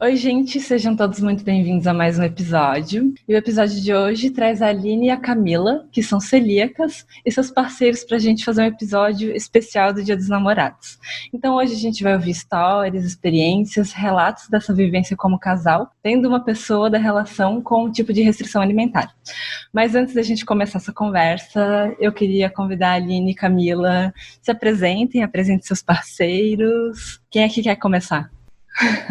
Oi, gente, sejam todos muito bem-vindos a mais um episódio. E o episódio de hoje traz a Aline e a Camila, que são celíacas, e seus parceiros para a gente fazer um episódio especial do Dia dos Namorados. Então hoje a gente vai ouvir histórias, experiências, relatos dessa vivência como casal, tendo uma pessoa da relação com um tipo de restrição alimentar. Mas antes da gente começar essa conversa, eu queria convidar a Aline e Camila, se apresentem seus parceiros. Quem é que quer começar?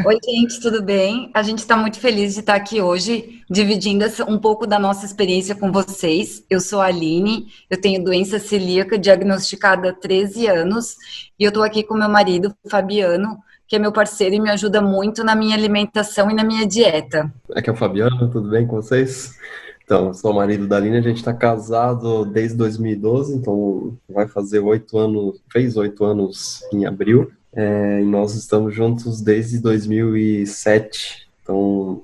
Oi, gente, tudo bem? A gente está muito feliz de estar aqui hoje, dividindo um pouco da nossa experiência com vocês. Eu sou a Aline, eu tenho doença celíaca diagnosticada há 13 anos e eu estou aqui com meu marido, Fabiano, que é meu parceiro e me ajuda muito na minha alimentação e na minha dieta. Aqui é o Fabiano, tudo bem com vocês? Então, eu sou o marido da Aline, a gente está casado desde 2012, então vai fazer 8 anos, fez 8 anos em abril. E nós estamos juntos desde 2007, então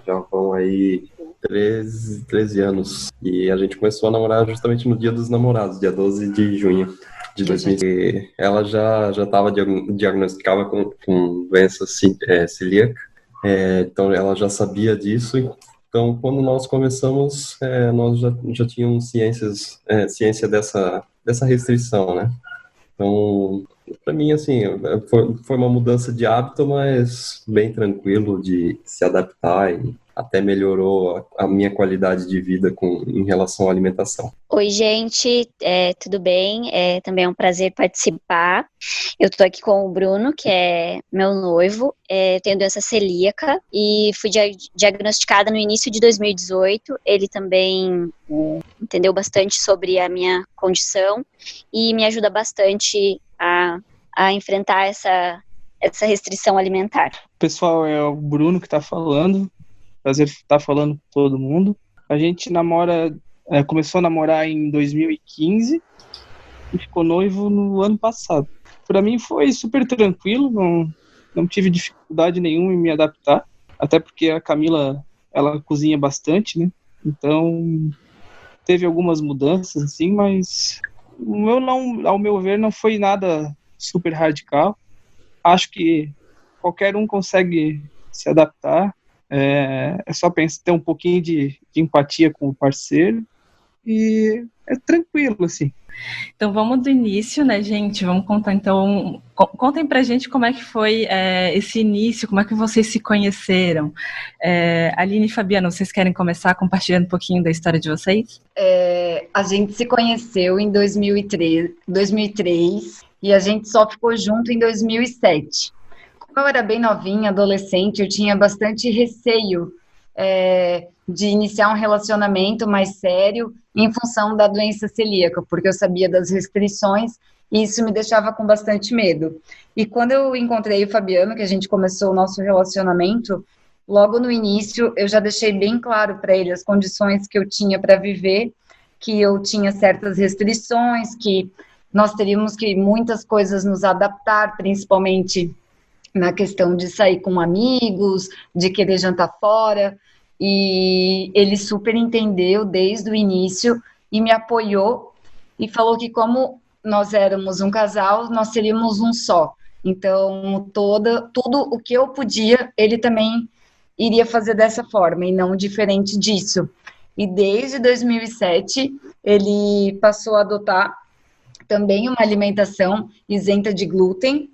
já vão aí 13 anos. E a gente começou a namorar justamente no Dia dos Namorados, dia 12 de junho de 2000. E ela já estava diagnosticada com doença celíaca, então ela já sabia disso. Então, quando nós começamos, nós já tínhamos ciência dessa restrição, né? Então, para mim, assim, foi uma mudança de hábito, mas bem tranquilo de se adaptar e até melhorou a minha qualidade de vida em relação à alimentação. Oi, gente, tudo bem? Também é um prazer participar. Eu estou aqui com o Bruno, que é meu noivo, tenho doença celíaca e fui diagnosticada no início de 2018. Ele também entendeu bastante sobre a minha condição e me ajuda bastante a enfrentar essa restrição alimentar. Pessoal, é o Bruno que está falando. Prazer estar falando com todo mundo. A gente começou a namorar em 2015 e ficou noivo no ano passado. Para mim foi super tranquilo, não tive dificuldade nenhuma em me adaptar, até porque a Camila, ela cozinha bastante, né? Então teve algumas mudanças assim, mas ao meu ver não foi nada super radical. Acho que qualquer um consegue se adaptar. É só ter um pouquinho de empatia com o parceiro e é tranquilo, assim. Então vamos do início, né, gente? Vamos contar, então, contem pra gente como é que foi esse início, como é que vocês se conheceram. Aline e Fabiano, vocês querem começar compartilhando um pouquinho da história de vocês? A gente se conheceu em 2003 e a gente só ficou junto em 2007. Como eu era bem novinha, adolescente, eu tinha bastante receio de iniciar um relacionamento mais sério em função da doença celíaca, porque eu sabia das restrições e isso me deixava com bastante medo. E quando eu encontrei o Fabiano, que a gente começou o nosso relacionamento, logo no início eu já deixei bem claro para ele as condições que eu tinha para viver, que eu tinha certas restrições, que nós teríamos que muitas coisas nos adaptar, principalmente na questão de sair com amigos, de querer jantar fora, e ele super entendeu desde o início e me apoiou e falou que como nós éramos um casal, nós seríamos um só. Então, tudo o que eu podia, ele também iria fazer dessa forma e não diferente disso. E desde 2007, ele passou a adotar também uma alimentação isenta de glúten.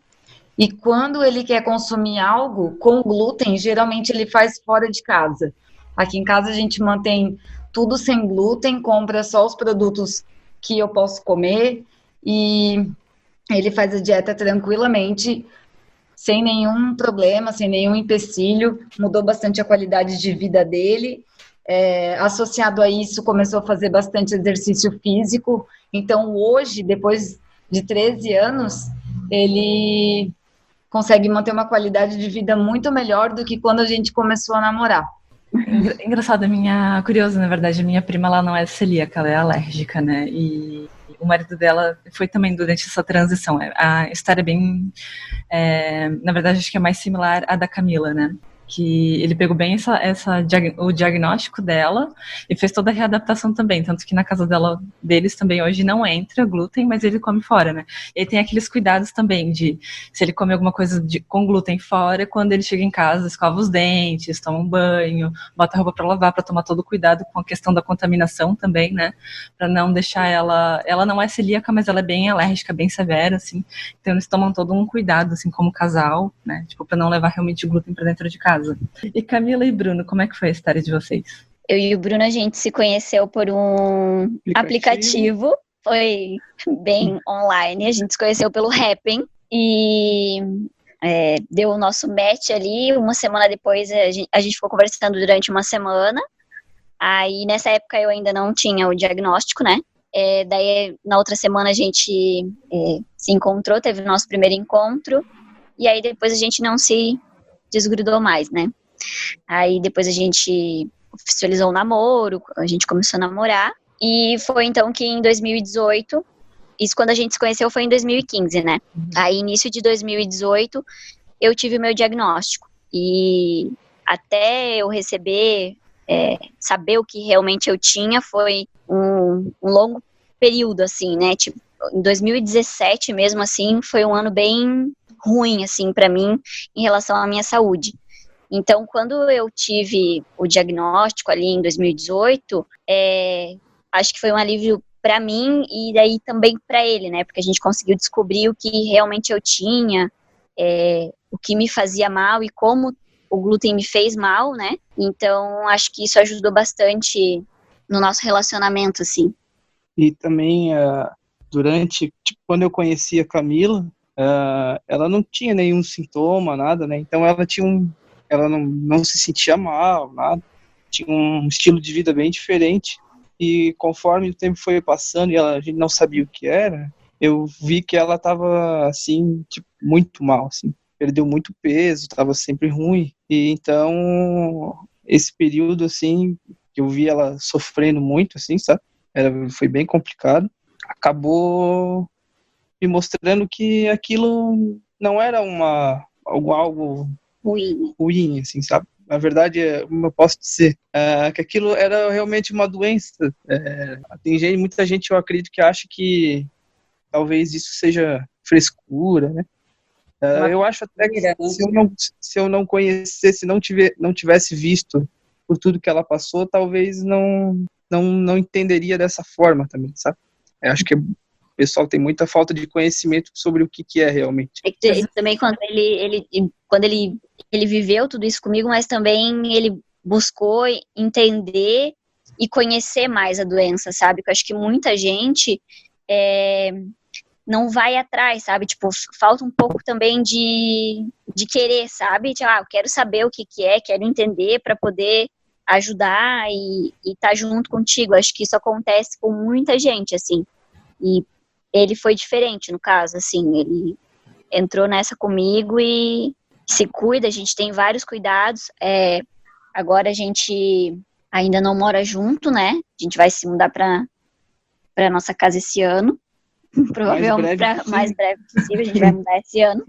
E quando ele quer consumir algo com glúten, geralmente ele faz fora de casa. Aqui em casa a gente mantém tudo sem glúten, compra só os produtos que eu posso comer e ele faz a dieta tranquilamente, sem nenhum problema, sem nenhum empecilho, mudou bastante a qualidade de vida dele. Associado a isso, começou a fazer bastante exercício físico. Então hoje, depois de 13 anos, ele consegue manter uma qualidade de vida muito melhor do que quando a gente começou a namorar. Engraçado, curioso, na verdade, a minha prima, ela não é celíaca, ela é alérgica, né, e o marido dela foi também durante essa transição. A história é bem, na verdade, acho que é mais similar à da Camila, né, que ele pegou bem o diagnóstico dela e fez toda a readaptação também, tanto que na casa deles também hoje não entra glúten, mas ele come fora, né? E aí tem aqueles cuidados também de, se ele come alguma coisa com glúten fora, quando ele chega em casa, escova os dentes, toma um banho, bota a roupa para lavar, para tomar todo o cuidado com a questão da contaminação também, né? Para não deixar ela não é celíaca, mas ela é bem alérgica, bem severa, assim. Então eles tomam todo um cuidado, assim, como casal, né? Tipo, para não levar realmente glúten para dentro de casa. E Camila e Bruno, como é que foi a história de vocês? Eu e o Bruno, a gente se conheceu por um aplicativo. Foi bem online. A gente se conheceu pelo Happn e deu o nosso match ali. Uma semana depois, a gente ficou conversando durante uma semana. Aí, nessa época, eu ainda não tinha o diagnóstico, né? Daí, na outra semana, a gente se encontrou, teve o nosso primeiro encontro. E aí, depois, a gente não se desgrudou mais, né? Aí, depois, a gente oficializou o namoro, a gente começou a namorar. E foi, então, que em 2018... Isso quando a gente se conheceu foi em 2015, né? Aí, início de 2018, eu tive o meu diagnóstico. E até eu receber, saber o que realmente eu tinha, foi um longo período, assim, né? Tipo, em 2017 mesmo, assim, foi um ano bem ruim, assim, pra mim, em relação à minha saúde. Então, quando eu tive o diagnóstico ali em 2018, acho que foi um alívio para mim e daí também para ele, né? Porque a gente conseguiu descobrir o que realmente eu tinha, o que me fazia mal e como o glúten me fez mal, né? Então, acho que isso ajudou bastante no nosso relacionamento, assim. E também, durante, tipo, quando eu conheci a Camila, ela não tinha nenhum sintoma, nada, né? Então, ela não se sentia mal, nada. Tinha um estilo de vida bem diferente. E conforme o tempo foi passando e a gente não sabia o que era, eu vi que ela estava, assim, tipo, muito mal, assim. Perdeu muito peso, estava sempre ruim. E então, esse período, assim, que eu vi ela sofrendo muito, assim, sabe? Foi bem complicado. Acabou me mostrando que aquilo não era algo ruim, assim, sabe? Na verdade, como eu posso dizer, que aquilo era realmente uma doença. Tem muita gente, eu acredito, que acha que talvez isso seja frescura, né? Eu acho até que se eu não conhecesse, não tivesse visto por tudo que ela passou, talvez não entenderia dessa forma também, sabe? Eu acho que o pessoal tem muita falta de conhecimento sobre o que é realmente. Também quando ele viveu tudo isso comigo, mas também ele buscou entender e conhecer mais a doença, sabe? Porque eu acho que muita gente não vai atrás, sabe? Tipo, falta um pouco também de querer, sabe? Tipo, eu quero saber o que é, quero entender para poder ajudar e estar junto contigo. Acho que isso acontece com muita gente, assim. E ele foi diferente, no caso, assim, ele entrou nessa comigo e se cuida, a gente tem vários cuidados. Agora a gente ainda não mora junto, né? A gente vai se mudar para nossa casa esse ano. Provavelmente mais breve possível, a gente vai mudar esse ano.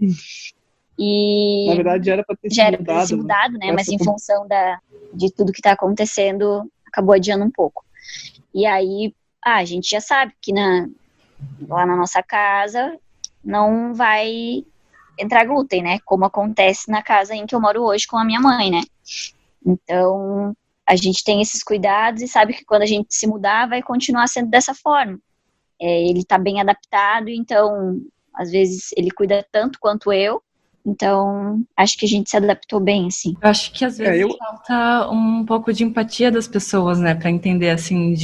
E na verdade, já era para ter se mudado, né? Mas em função de tudo que está acontecendo, acabou adiando um pouco. E aí, a gente já sabe que lá na nossa casa não vai entrar glúten, né? Como acontece na casa em que eu moro hoje com a minha mãe, né? Então, a gente tem esses cuidados e sabe que quando a gente se mudar, vai continuar sendo dessa forma. Ele tá bem adaptado, então, às vezes, ele cuida tanto quanto eu. Então, acho que a gente se adaptou bem, assim. Eu acho que às vezes falta um pouco de empatia das pessoas, né, para entender, assim,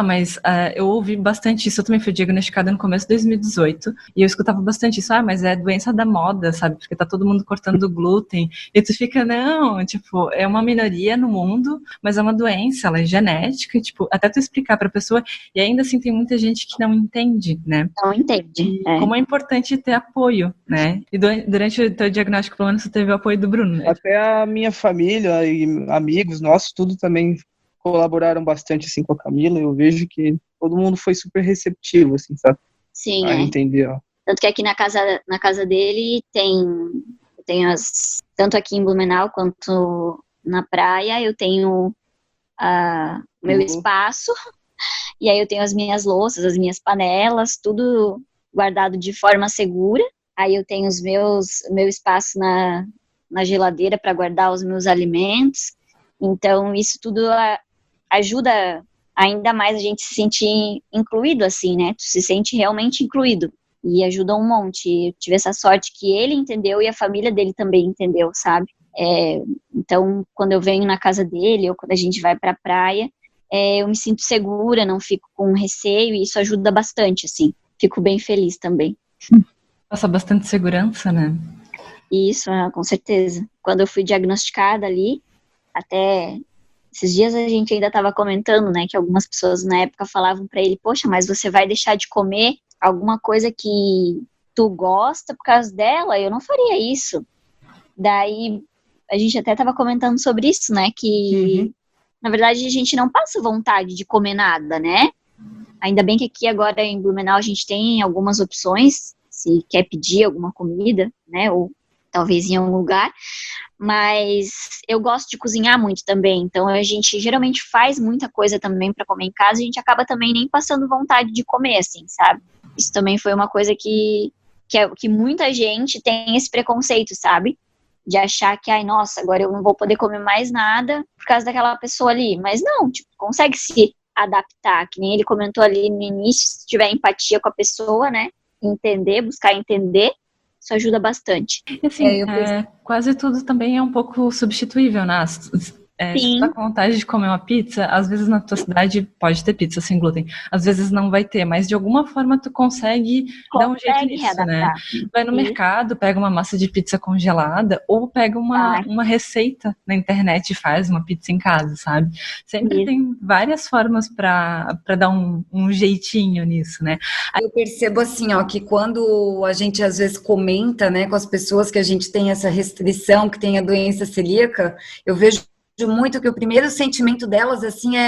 mas eu ouvi bastante isso, eu também fui diagnosticada no começo de 2018, e eu escutava bastante isso, mas é doença da moda, sabe, porque tá todo mundo cortando glúten, e tu fica, não, tipo, é uma minoria no mundo, mas é uma doença, ela é genética, tipo, até tu explicar pra pessoa, e ainda assim tem muita gente que não entende, né. Não entende. Como é importante ter apoio, né, e durante o teu diagnóstico, pelo menos, você teve o apoio do Bruno, né? Até a minha família e amigos nossos, tudo também colaboraram bastante, assim, com a Camila. Eu vejo que todo mundo foi super receptivo, assim, sabe? Sim, a entender, ó. Tanto que aqui na casa dele tem tenho tanto aqui em Blumenau quanto na praia, eu tenho o meu espaço, e aí eu tenho as minhas louças, as minhas panelas, tudo guardado de forma segura. Aí eu tenho meu espaço na geladeira para guardar os meus alimentos. Então, isso tudo ajuda ainda mais a gente se sentir incluído, assim, né? Tu se sente realmente incluído. E ajuda um monte. Eu tive essa sorte que ele entendeu e a família dele também entendeu, sabe? Então, quando eu venho na casa dele ou quando a gente vai pra praia, eu me sinto segura, não fico com receio, e isso ajuda bastante, assim. Fico bem feliz também. Passa bastante segurança, né? Isso, com certeza. Quando eu fui diagnosticada ali, até esses dias a gente ainda estava comentando, né, que algumas pessoas na época falavam para ele, poxa, mas você vai deixar de comer alguma coisa que tu gosta por causa dela? Eu não faria isso. Daí a gente até estava comentando sobre isso, né, que na verdade a gente não passa vontade de comer nada, né? Ainda bem que aqui agora em Blumenau a gente tem algumas opções, se quer pedir alguma comida, né, ou talvez em algum lugar, mas eu gosto de cozinhar muito também, então a gente geralmente faz muita coisa também para comer em casa, e a gente acaba também nem passando vontade de comer, assim, sabe? Isso também foi uma coisa que muita gente tem esse preconceito, sabe? De achar que, ai, nossa, agora eu não vou poder comer mais nada por causa daquela pessoa ali, mas não, tipo, consegue se adaptar, que nem ele comentou ali no início, se tiver empatia com a pessoa, né, buscar entender, isso ajuda bastante. E assim, quase tudo também é um pouco substituível, né? Se tu tá com vontade de comer uma pizza, às vezes na tua cidade pode ter pizza sem glúten, às vezes não vai ter, mas de alguma forma tu consegue dar um jeito nisso, readaptar, né? Vai no mercado, pega uma massa de pizza congelada, ou pega uma receita na internet e faz uma pizza em casa, sabe? Sempre tem várias formas para dar um jeitinho nisso, né? Eu percebo assim, ó, que quando a gente às vezes comenta, né, com as pessoas que a gente tem essa restrição, que tem a doença celíaca, eu vejo muito que o primeiro sentimento delas, assim,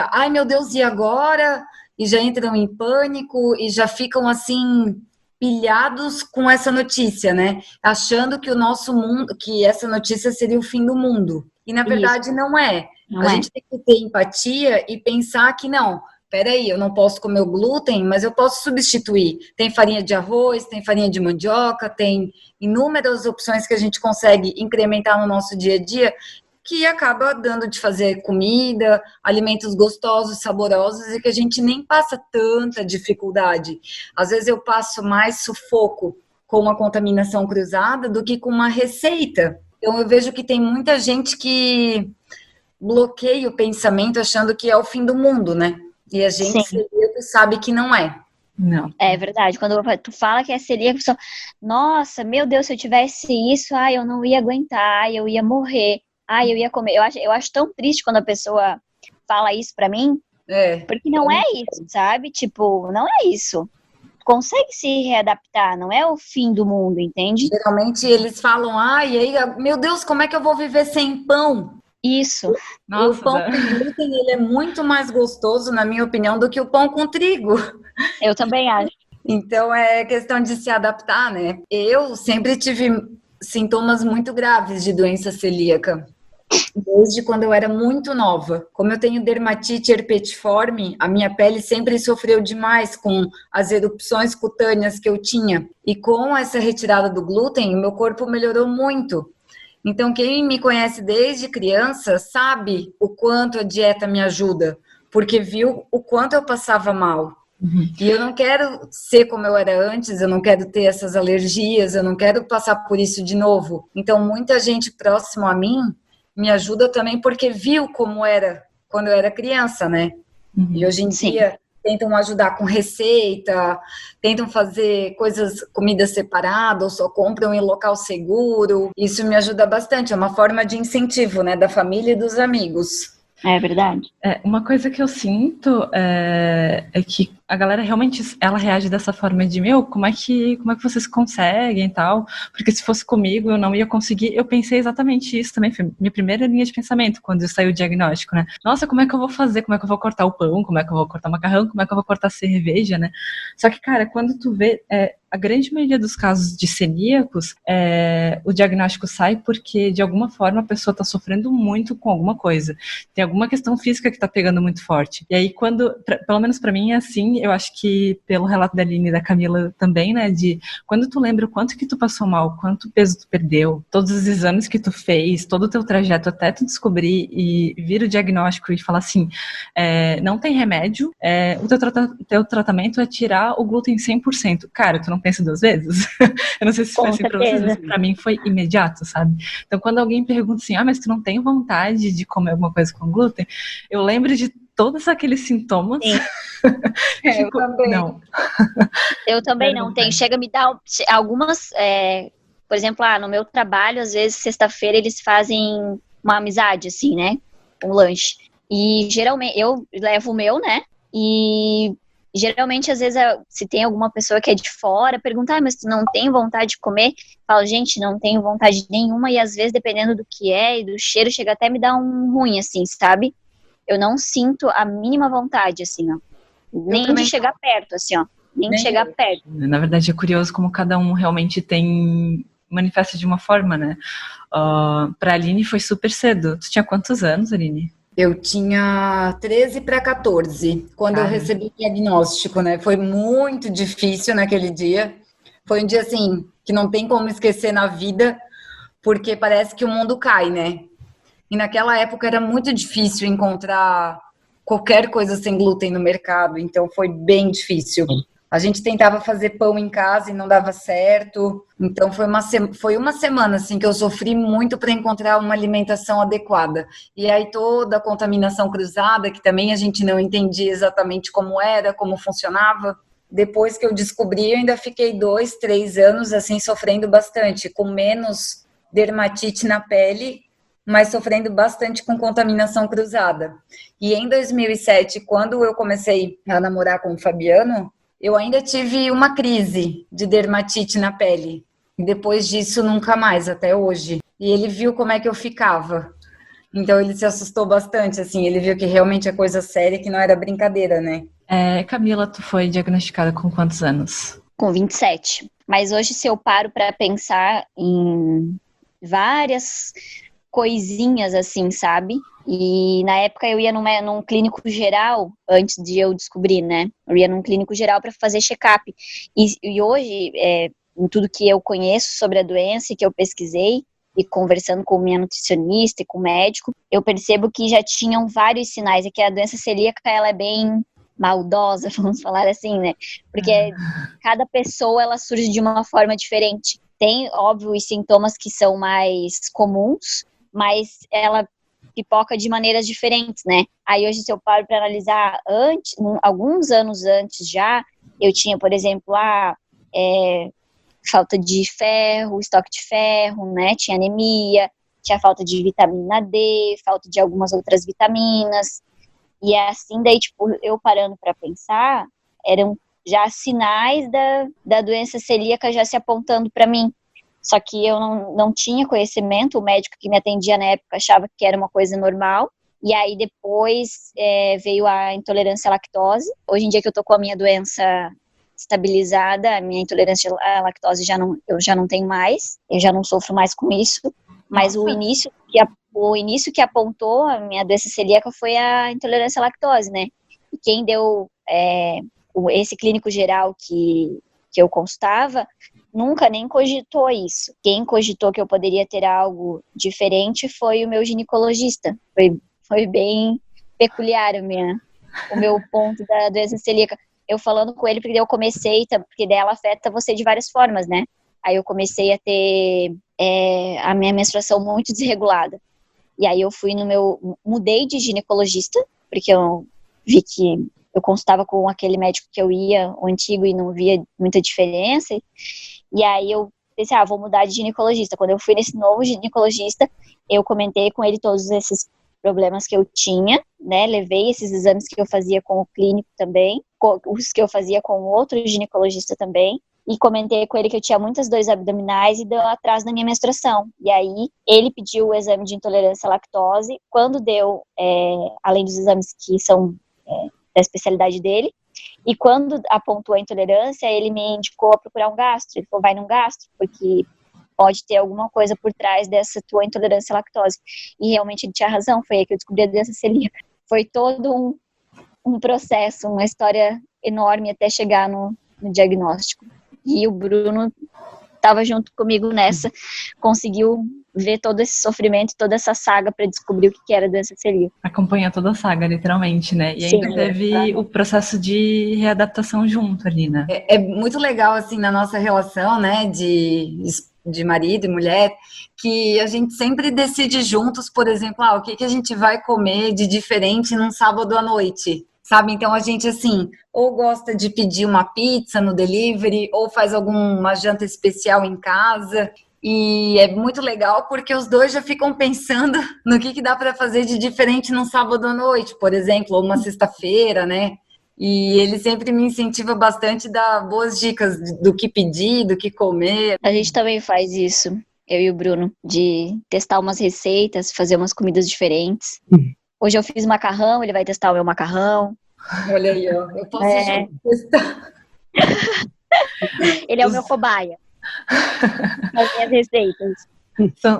ai meu Deus, e agora? E já entram em pânico e já ficam, assim, pilhados com essa notícia, né? Achando que o nosso mundo, que essa notícia seria o fim do mundo. E, na verdade, não é. A gente tem que ter empatia e pensar que, não, peraí, eu não posso comer o glúten, mas eu posso substituir. Tem farinha de arroz, tem farinha de mandioca, tem inúmeras opções que a gente consegue incrementar no nosso dia a dia, que acaba dando de fazer comida, alimentos gostosos, saborosos, e que a gente nem passa tanta dificuldade. Às vezes eu passo mais sufoco com uma contaminação cruzada do que com uma receita. Então eu vejo que tem muita gente que bloqueia o pensamento achando que é o fim do mundo, né? E a gente celíaco sabe que não é. Não. É verdade, quando tu fala que é celíaco, pessoal, nossa, meu Deus, se eu tivesse isso, eu não ia aguentar, eu ia morrer. Eu ia comer. Eu acho tão triste quando a pessoa fala isso pra mim, porque não é isso, sabe? Tipo, não é isso. Consegue se readaptar, não é o fim do mundo, entende? Geralmente eles falam, e aí, meu Deus, como é que eu vou viver sem pão? Isso. Nossa, o pão com glúten, ele é muito mais gostoso, na minha opinião, do que o pão com trigo. Eu também acho. Então, é questão de se adaptar, né? Eu sempre tive sintomas muito graves de doença celíaca, desde quando eu era muito nova. Como eu tenho dermatite herpetiforme, a minha pele sempre sofreu demais com as erupções cutâneas que eu tinha. E com essa retirada do glúten, meu corpo melhorou muito. Então, quem me conhece desde criança sabe o quanto a dieta me ajuda, porque viu o quanto eu passava mal. E eu não quero ser como eu era antes, eu não quero ter essas alergias, eu não quero passar por isso de novo. Então, muita gente próxima a mim me ajuda também porque viu como era quando eu era criança, né? E hoje em dia tentam ajudar com receita, tentam fazer comida separada, ou só compram em local seguro. Isso me ajuda bastante, é uma forma de incentivo, né, da família e dos amigos. É verdade. Uma coisa que eu sinto é que a galera realmente, ela reage dessa forma de, como é que vocês conseguem e tal? Porque se fosse comigo, eu não ia conseguir. Eu pensei exatamente isso também, foi minha primeira linha de pensamento, quando saiu o diagnóstico, né? Nossa, como é que eu vou fazer? Como é que eu vou cortar o pão? Como é que eu vou cortar o macarrão? Como é que eu vou cortar a cerveja, né? Só que, cara, quando tu vê, a grande maioria dos casos de celíacos, o diagnóstico sai porque, de alguma forma, a pessoa está sofrendo muito com alguma coisa. Tem alguma questão física que está pegando muito forte. E aí, pelo menos para mim é assim, eu acho que pelo relato da Aline e da Camila também, né, de quando tu lembra o quanto que tu passou mal, quanto peso tu perdeu, todos os exames que tu fez, todo o teu trajeto até tu descobrir e vir o diagnóstico e falar assim, não tem remédio, o teu tratamento é tirar o glúten 100%. Cara, tu não pensa duas vezes? Eu não sei se foi assim pra vocês, mas pra mim foi imediato, sabe? Então, quando alguém pergunta assim, mas tu não tem vontade de comer alguma coisa com glúten? Eu lembro de todos aqueles sintomas. Eu também. Não. Eu também não tenho. Chega a me dar algumas... por exemplo, no meu trabalho, às vezes, sexta-feira, eles fazem uma amizade, assim, né? Um lanche. E, geralmente, eu levo o meu, né? E... geralmente, às vezes, se tem alguma pessoa que é de fora, pergunta, mas tu não tem vontade de comer? Eu falo, gente, não tenho vontade nenhuma, e às vezes, dependendo do que é e do cheiro, chega até a me dar um ruim, assim, sabe? Eu não sinto a mínima vontade, assim, ó. Nem de chegar perto, assim, ó. Nem de chegar perto. Na verdade, é curioso como cada um realmente manifesta de uma forma, né? Pra Aline foi super cedo. Tu tinha quantos anos, Aline? Eu tinha 13 para 14, quando eu recebi o diagnóstico, né? Foi muito difícil naquele dia. Foi um dia, assim, que não tem como esquecer na vida, porque parece que o mundo cai, né? E naquela época era muito difícil encontrar qualquer coisa sem glúten no mercado, então foi bem difícil. A gente tentava fazer pão em casa e não dava certo. Então foi uma semana assim que eu sofri muito para encontrar uma alimentação adequada. E aí toda a contaminação cruzada, que também a gente não entendia exatamente como era, como funcionava. Depois que eu descobri, eu ainda fiquei 2, 3 anos assim sofrendo bastante, com menos dermatite na pele, mas sofrendo bastante com contaminação cruzada. E em 2007, quando eu comecei a namorar com o Fabiano, eu ainda tive uma crise de dermatite na pele. E depois disso, nunca mais, até hoje. E ele viu como é que eu ficava. Então, ele se assustou bastante, assim. Ele viu que realmente é coisa séria, que não era brincadeira, né? Camila, tu foi diagnosticada com quantos anos? Com 27. Mas hoje, se eu paro para pensar em várias coisinhas, assim, sabe? E na época eu ia num clínico geral, antes de eu descobrir, né? Eu ia num clínico geral para fazer check-up. E hoje, em tudo que eu conheço sobre a doença e que eu pesquisei, e conversando com minha nutricionista e com o médico, eu percebo que já tinham vários sinais, e que a doença celíaca, ela é bem maldosa, vamos falar assim, né? Porque cada pessoa, ela surge de uma forma diferente. Tem, óbvio, os sintomas que são mais comuns, mas ela pipoca de maneiras diferentes, né? Aí hoje, se eu paro para analisar alguns anos antes já, eu tinha, por exemplo, falta de ferro, estoque de ferro, né? Tinha anemia, tinha falta de vitamina D, falta de algumas outras vitaminas. E assim, daí, tipo, eu parando para pensar, eram já sinais da doença celíaca já se apontando para mim. Só que eu não tinha conhecimento, o médico que me atendia na época achava que era uma coisa normal. E aí depois veio a intolerância à lactose. Hoje em dia que eu tô com a minha doença estabilizada, a minha intolerância à lactose eu já não tenho mais, eu já não sofro mais com isso. Mas o início que apontou a minha doença celíaca foi a intolerância à lactose, né? E quem deu esse clínico geral que eu constava, nunca nem cogitou isso. Quem cogitou que eu poderia ter algo diferente foi o meu ginecologista. Foi bem peculiar o meu ponto da doença celíaca. Eu falando com ele, porque eu comecei, porque daí ela afeta você de várias formas, né? Aí eu comecei a ter a minha menstruação muito desregulada. E aí eu mudei de ginecologista, porque eu vi que eu consultava com aquele médico que eu ia, o antigo, e não via muita diferença. E aí eu pensei, vou mudar de ginecologista. Quando eu fui nesse novo ginecologista, eu comentei com ele todos esses problemas que eu tinha, né? Levei esses exames que eu fazia com o clínico também, os que eu fazia com outro ginecologista também, e comentei com ele que eu tinha muitas dores abdominais e deu atraso na minha menstruação. E aí, ele pediu o exame de intolerância à lactose. Quando deu, além dos exames que são da especialidade dele, e quando apontou a intolerância, ele me indicou a procurar um gastro. Ele falou, vai num gastro, porque pode ter alguma coisa por trás dessa tua intolerância à lactose. E realmente ele tinha razão, foi aí que eu descobri a doença celíaca. Foi todo um processo, uma história enorme até chegar no diagnóstico. E o Bruno estava junto comigo nessa, conseguiu ver todo esse sofrimento, toda essa saga para descobrir o que era a doença celíaca. Acompanha toda a saga, literalmente, né? E ainda teve o processo de readaptação junto ali, né? É muito legal, assim, na nossa relação, né, de marido e mulher, que a gente sempre decide juntos, por exemplo, o que a gente vai comer de diferente num sábado à noite, sabe? Então a gente, assim, ou gosta de pedir uma pizza no delivery, ou faz alguma janta especial em casa. E é muito legal porque os dois já ficam pensando no que dá para fazer de diferente num sábado à noite, por exemplo, ou uma sexta-feira, né? E ele sempre me incentiva bastante a dar boas dicas do que pedir, do que comer. A gente também faz isso, eu e o Bruno, de testar umas receitas, fazer umas comidas diferentes. Hoje eu fiz macarrão, ele vai testar o meu macarrão. Olha aí, ó. Eu posso testar. Ele é o meu cobaia. As minhas receitas.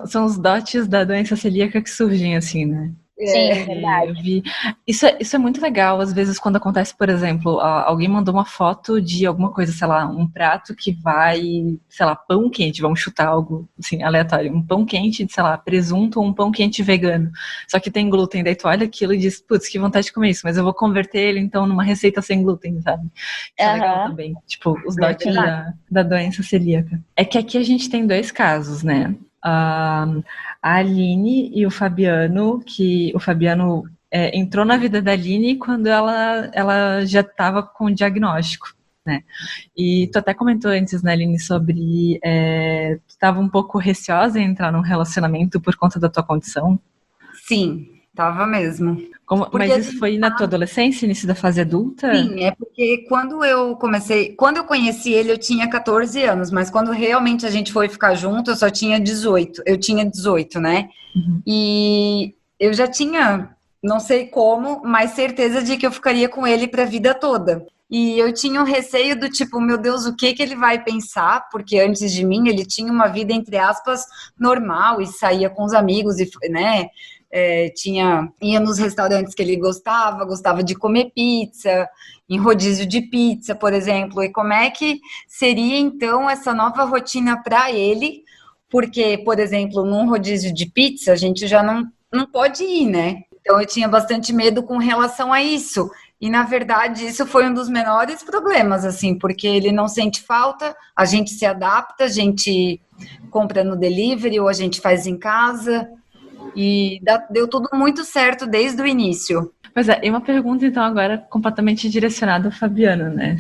São os dotes da doença celíaca que surgem assim, né? Sim, é verdade. Eu vi. Isso é muito legal, às vezes, quando acontece, por exemplo, alguém mandou uma foto de alguma coisa, sei lá, um prato que vai, sei lá, pão quente, vamos chutar algo assim, aleatório, um pão quente de, sei lá, presunto ou um pão quente vegano, só que tem glúten, daí tu olha aquilo e diz, putz, que vontade de comer isso, mas eu vou converter ele, então, numa receita sem glúten, sabe? Isso é legal também, tipo, os dotes da doença celíaca. É que aqui a gente tem 2 casos, né? A Aline e o Fabiano, que o Fabiano entrou na vida da Aline quando ela já estava com o diagnóstico, né? E tu até comentou antes, né, Aline, sobre tu estava um pouco receosa em entrar num relacionamento por conta da tua condição? Sim, tava mesmo. Mas isso foi na tua adolescência, início da fase adulta? Sim, é porque quando eu conheci ele, eu tinha 14 anos, mas quando realmente a gente foi ficar junto, eu só tinha 18. Eu tinha 18, né? Uhum. E eu já tinha, não sei como, mas certeza de que eu ficaria com ele para a vida toda. E eu tinha um receio do tipo, meu Deus, o que ele vai pensar? Porque antes de mim, ele tinha uma vida, entre aspas, normal e saía com os amigos, e, né? Ia nos restaurantes que ele gostava de comer pizza, em rodízio de pizza, por exemplo. E como é que seria, então, essa nova rotina para ele? Porque, por exemplo, num rodízio de pizza, a gente já não pode ir, né? Então, eu tinha bastante medo com relação a isso. E, na verdade, isso foi um dos menores problemas, assim, porque ele não sente falta, a gente se adapta, a gente compra no delivery ou a gente faz em casa. E deu tudo muito certo desde o início. Pois é, e uma pergunta então agora completamente direcionada ao Fabiano, né?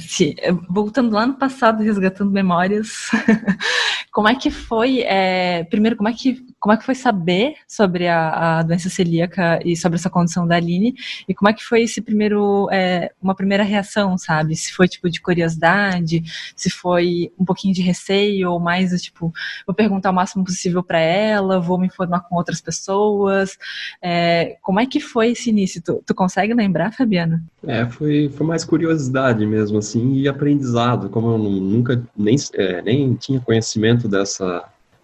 Voltando lá no passado, resgatando memórias, como é que foi, primeiro, como é que foi saber sobre a doença celíaca e sobre essa condição da Aline, e como é que foi esse uma primeira reação, sabe? Se foi tipo de curiosidade, se foi um pouquinho de receio, ou mais tipo, vou perguntar o máximo possível para ela, vou me informar com outras pessoas, como é que foi esse início? Tu consegue lembrar, Fabiano? Foi mais curiosidade mesmo, assim, e aprendizado, como eu nunca nem tinha conhecimento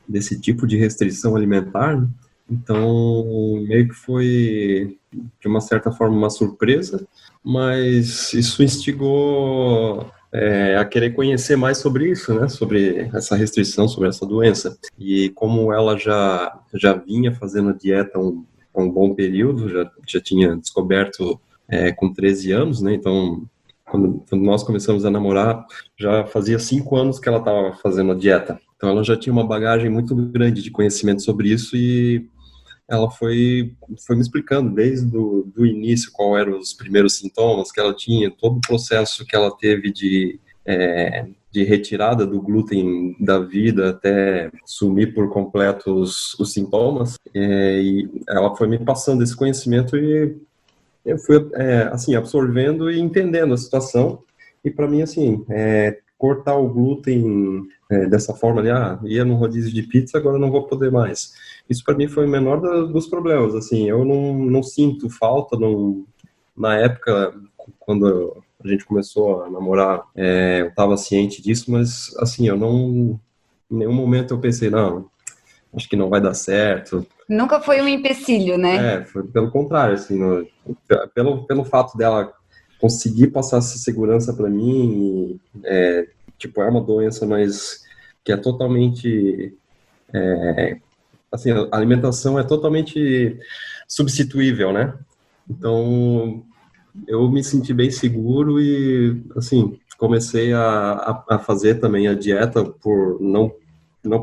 desse tipo de restrição alimentar, né? Então meio que foi, de uma certa forma, uma surpresa, mas isso instigou a querer conhecer mais sobre isso, né? Sobre essa restrição, sobre essa doença. E como ela já vinha fazendo dieta há um bom período, já tinha descoberto com 13 anos, né? Então, quando nós começamos a namorar, já fazia 5 anos que ela estava fazendo a dieta. Então, ela já tinha uma bagagem muito grande de conhecimento sobre isso e ela foi me explicando desde o início qual eram os primeiros sintomas que ela tinha, todo o processo que ela teve de retirada do glúten da vida até sumir por completo os sintomas. E ela foi me passando esse conhecimento e eu fui assim, absorvendo e entendendo a situação. E para mim, assim, cortar o glúten dessa forma ali, ia no rodízio de pizza, agora não vou poder mais. Isso para mim foi o menor dos problemas, assim, eu não sinto falta, na época, quando a gente começou a namorar, eu estava ciente disso, mas, assim, em nenhum momento eu pensei, não, acho que não vai dar certo. Nunca foi um empecilho, né? Foi pelo contrário, assim, pelo fato dela conseguir passar essa segurança para mim, tipo, é uma doença, mas que é totalmente, assim, a alimentação é totalmente substituível, né? Então, eu me senti bem seguro e, assim, comecei a fazer também a dieta não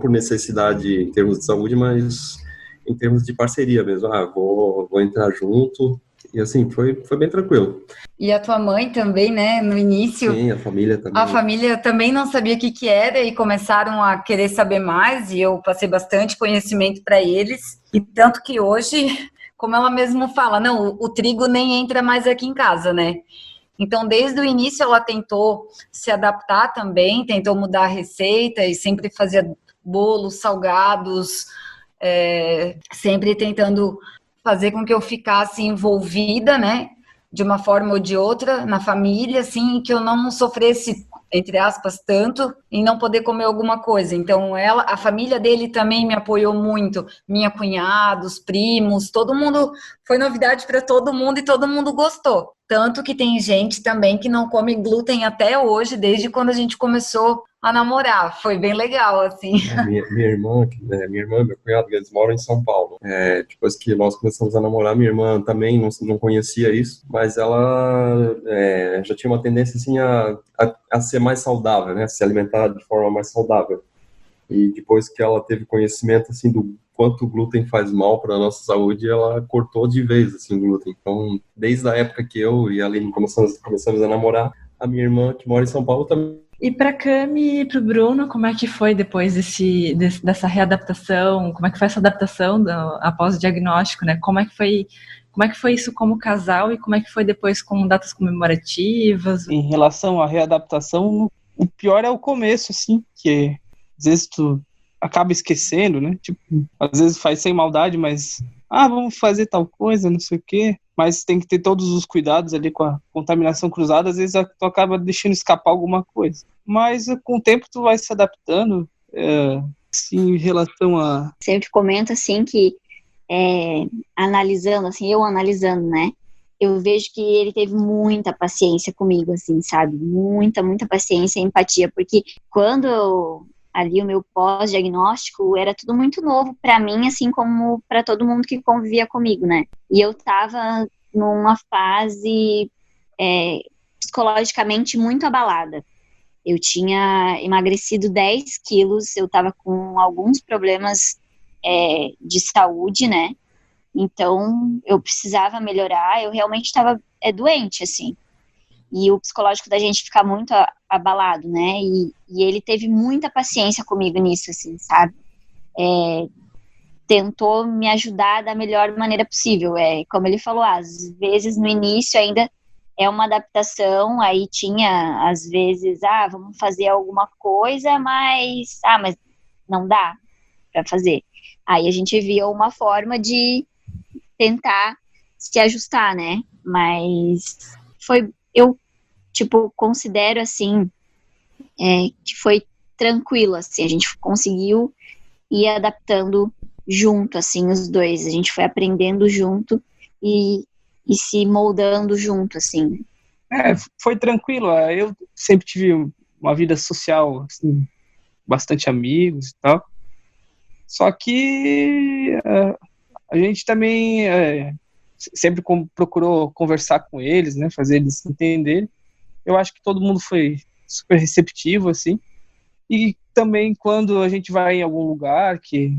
por necessidade em termos de saúde, mas em termos de parceria mesmo. Vou entrar junto. E, assim, foi bem tranquilo. E a tua mãe também, né? No início, Sim, a família também. a família também não sabia o que era e começaram a querer saber mais. E eu passei bastante conhecimento para eles. E tanto que hoje, como ela mesmo fala, não, o trigo nem entra mais aqui em casa, né? Então, desde o início, ela tentou se adaptar também, tentou mudar a receita e sempre fazia bolos, salgados, sempre tentando fazer com que eu ficasse envolvida, né, de uma forma ou de outra, na família, assim, que eu não sofresse, entre aspas, tanto, em não poder comer alguma coisa. Então, a família dele também me apoiou muito, minha cunhada, os primos, todo mundo, foi novidade para todo mundo e todo mundo gostou. Tanto que tem gente também que não come glúten até hoje, desde quando a gente começou a namorar. Foi bem legal, assim. Minha irmã e meu cunhado, eles moram em São Paulo. Depois que nós começamos a namorar, minha irmã também não conhecia isso, mas ela já tinha uma tendência assim a ser mais saudável, né? Se alimentar de forma mais saudável. E depois que ela teve conhecimento assim do quanto o glúten faz mal para a nossa saúde, ela cortou de vez assim, o glúten. Então, desde a época que eu e a Aline começamos a namorar, a minha irmã, que mora em São Paulo, também. E para a Cami e para o Bruno, como é que foi depois dessa readaptação? Como é que foi essa adaptação após o diagnóstico, né? Como é que foi isso como casal e como é que foi depois com datas comemorativas? Em relação à readaptação, o pior é o começo, assim, que às vezes tu acaba esquecendo, né? Tipo, às vezes faz sem maldade, mas vamos fazer tal coisa, não sei o quê. Mas tem que ter todos os cuidados ali com a contaminação cruzada, às vezes tu acaba deixando escapar alguma coisa. Mas com o tempo tu vai se adaptando, assim, em relação a... Sempre comento, assim, que analisando, assim, eu analisando, né? Eu vejo que ele teve muita paciência comigo, assim, sabe? Muita, muita paciência e empatia, porque quando ali o meu pós-diagnóstico era tudo muito novo para mim, assim como para todo mundo que convivia comigo, né? E eu tava numa fase psicologicamente muito abalada. Eu tinha emagrecido 10 quilos, eu tava com alguns problemas de saúde, né? Então, eu precisava melhorar, eu realmente estava doente, assim. E o psicológico da gente fica muito abalado, né? E ele teve muita paciência comigo nisso, assim, sabe? Tentou me ajudar da melhor maneira possível. Como ele falou, às vezes no início ainda é uma adaptação, aí tinha, às vezes, vamos fazer alguma coisa, mas não dá para fazer. Aí a gente via uma forma de tentar se ajustar, né? Mas eu, considero, assim, que foi tranquilo, assim, a gente conseguiu ir adaptando junto, assim, os dois, a gente foi aprendendo junto e se moldando junto, assim. Foi tranquilo, eu sempre tive uma vida social, assim, bastante amigos e tal, só que a gente também sempre procurou conversar com eles, né, fazer eles entenderem. Eu acho que todo mundo foi super receptivo, assim. E também quando a gente vai em algum lugar que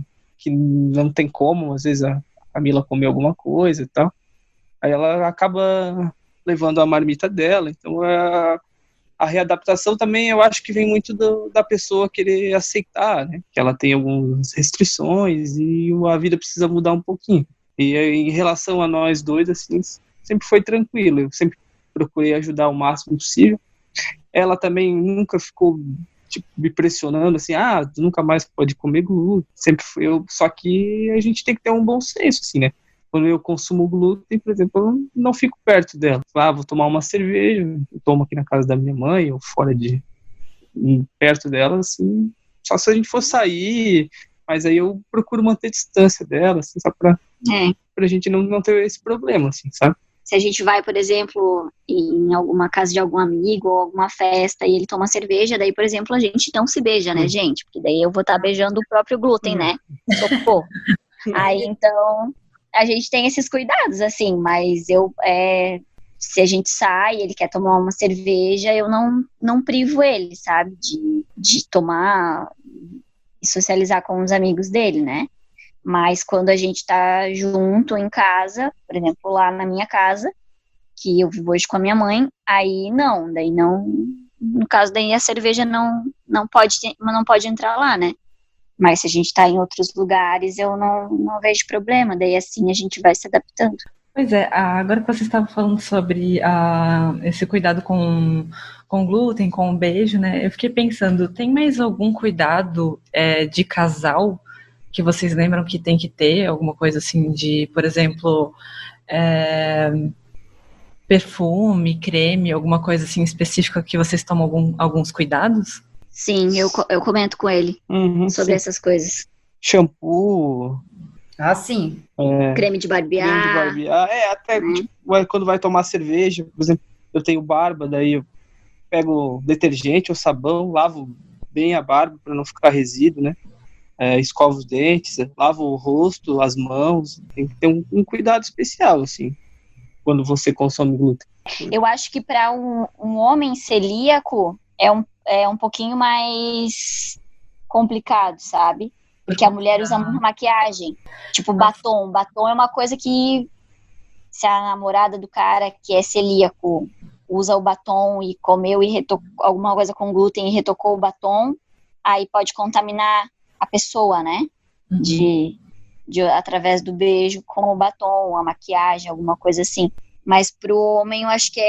não tem como, às vezes a Camila comer alguma coisa e tal, aí ela acaba levando a marmita dela. Então a readaptação também eu acho que vem muito da pessoa querer aceitar, né, que ela tem algumas restrições e a vida precisa mudar um pouquinho. E em relação a nós dois, assim, sempre foi tranquilo. Eu sempre procurei ajudar o máximo possível. Ela também nunca ficou tipo, me pressionando assim, tu nunca mais pode comer glúten, sempre fui eu, só que a gente tem que ter um bom senso, assim, né? Quando eu consumo glúten, por exemplo, eu não fico perto dela. Vou tomar uma cerveja, eu tomo aqui na casa da minha mãe, ou fora perto dela, assim, só se a gente for sair, mas aí eu procuro manter distância dela, assim, só pra gente não ter esse problema, assim, sabe? Se a gente vai, por exemplo, em alguma casa de algum amigo ou alguma festa e ele toma cerveja, daí, por exemplo, a gente não se beija, né, gente? Porque daí eu vou estar beijando o próprio glúten, né? Socorro. Aí, então, a gente tem esses cuidados, assim, mas se a gente sai, ele quer tomar uma cerveja, eu não privo ele, sabe? De tomar e socializar com os amigos dele, né? Mas quando a gente tá junto em casa, por exemplo, lá na minha casa, que eu vivo hoje com a minha mãe, daí não, no caso daí a cerveja não pode entrar lá, né? Mas se a gente tá em outros lugares, eu não vejo problema, daí assim a gente vai se adaptando. Pois é, agora que você estava falando sobre esse cuidado com glúten, com o beijo, né? Eu fiquei pensando, tem mais algum cuidado de casal que vocês lembram que tem que ter? Alguma coisa assim de, por exemplo, perfume, creme, alguma coisa assim específica que vocês tomam alguns cuidados? Sim, eu comento com ele sobre essas coisas. Shampoo. Sim. Creme de barbear. Até tipo, quando vai tomar cerveja, por exemplo, eu tenho barba, daí eu pego detergente ou sabão, lavo bem a barba para não ficar resíduo, né? Escovo os dentes, lavo o rosto, as mãos, tem que ter um cuidado especial, assim, quando você consome glúten. Eu acho que para um homem celíaco é um pouquinho mais complicado, sabe? Porque a mulher usa muita maquiagem, tipo batom. Batom é uma coisa que, se a namorada do cara que é celíaco usa o batom e comeu e retocou alguma coisa com glúten e retocou o batom, aí pode contaminar a pessoa, né? Através do beijo com o batom, a maquiagem, alguma coisa assim. Mas pro homem eu acho que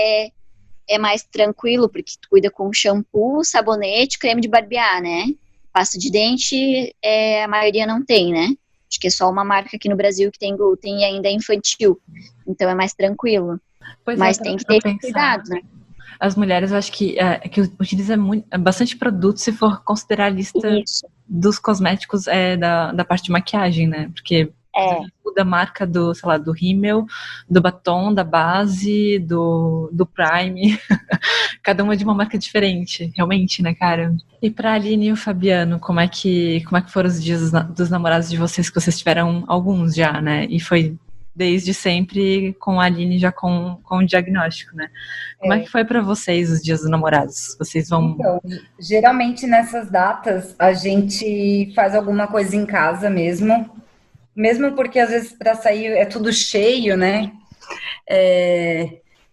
é mais tranquilo, porque tu cuida com shampoo, sabonete, creme de barbear, né? Pasta de dente, a maioria não tem, né? Acho que é só uma marca aqui no Brasil que tem glúten e ainda é infantil. Então é mais tranquilo. Mas tem que ter cuidado, né? As mulheres, eu acho que utiliza bastante produto se for considerar a lista dos cosméticos da parte de maquiagem, né? Porque muda a marca do, sei lá, do rímel, do batom, da base, do Prime. Cada uma de uma marca diferente, realmente, né, cara? E pra Aline e o Fabiano, como é que foram os dias dos namorados de vocês, que vocês tiveram alguns já, né? E foi desde sempre com a Aline já com o diagnóstico, né? Como é que foi pra vocês os dias dos namorados? Vocês vão... Então, geralmente nessas datas a gente faz alguma coisa em casa mesmo porque às vezes para sair é tudo cheio, né?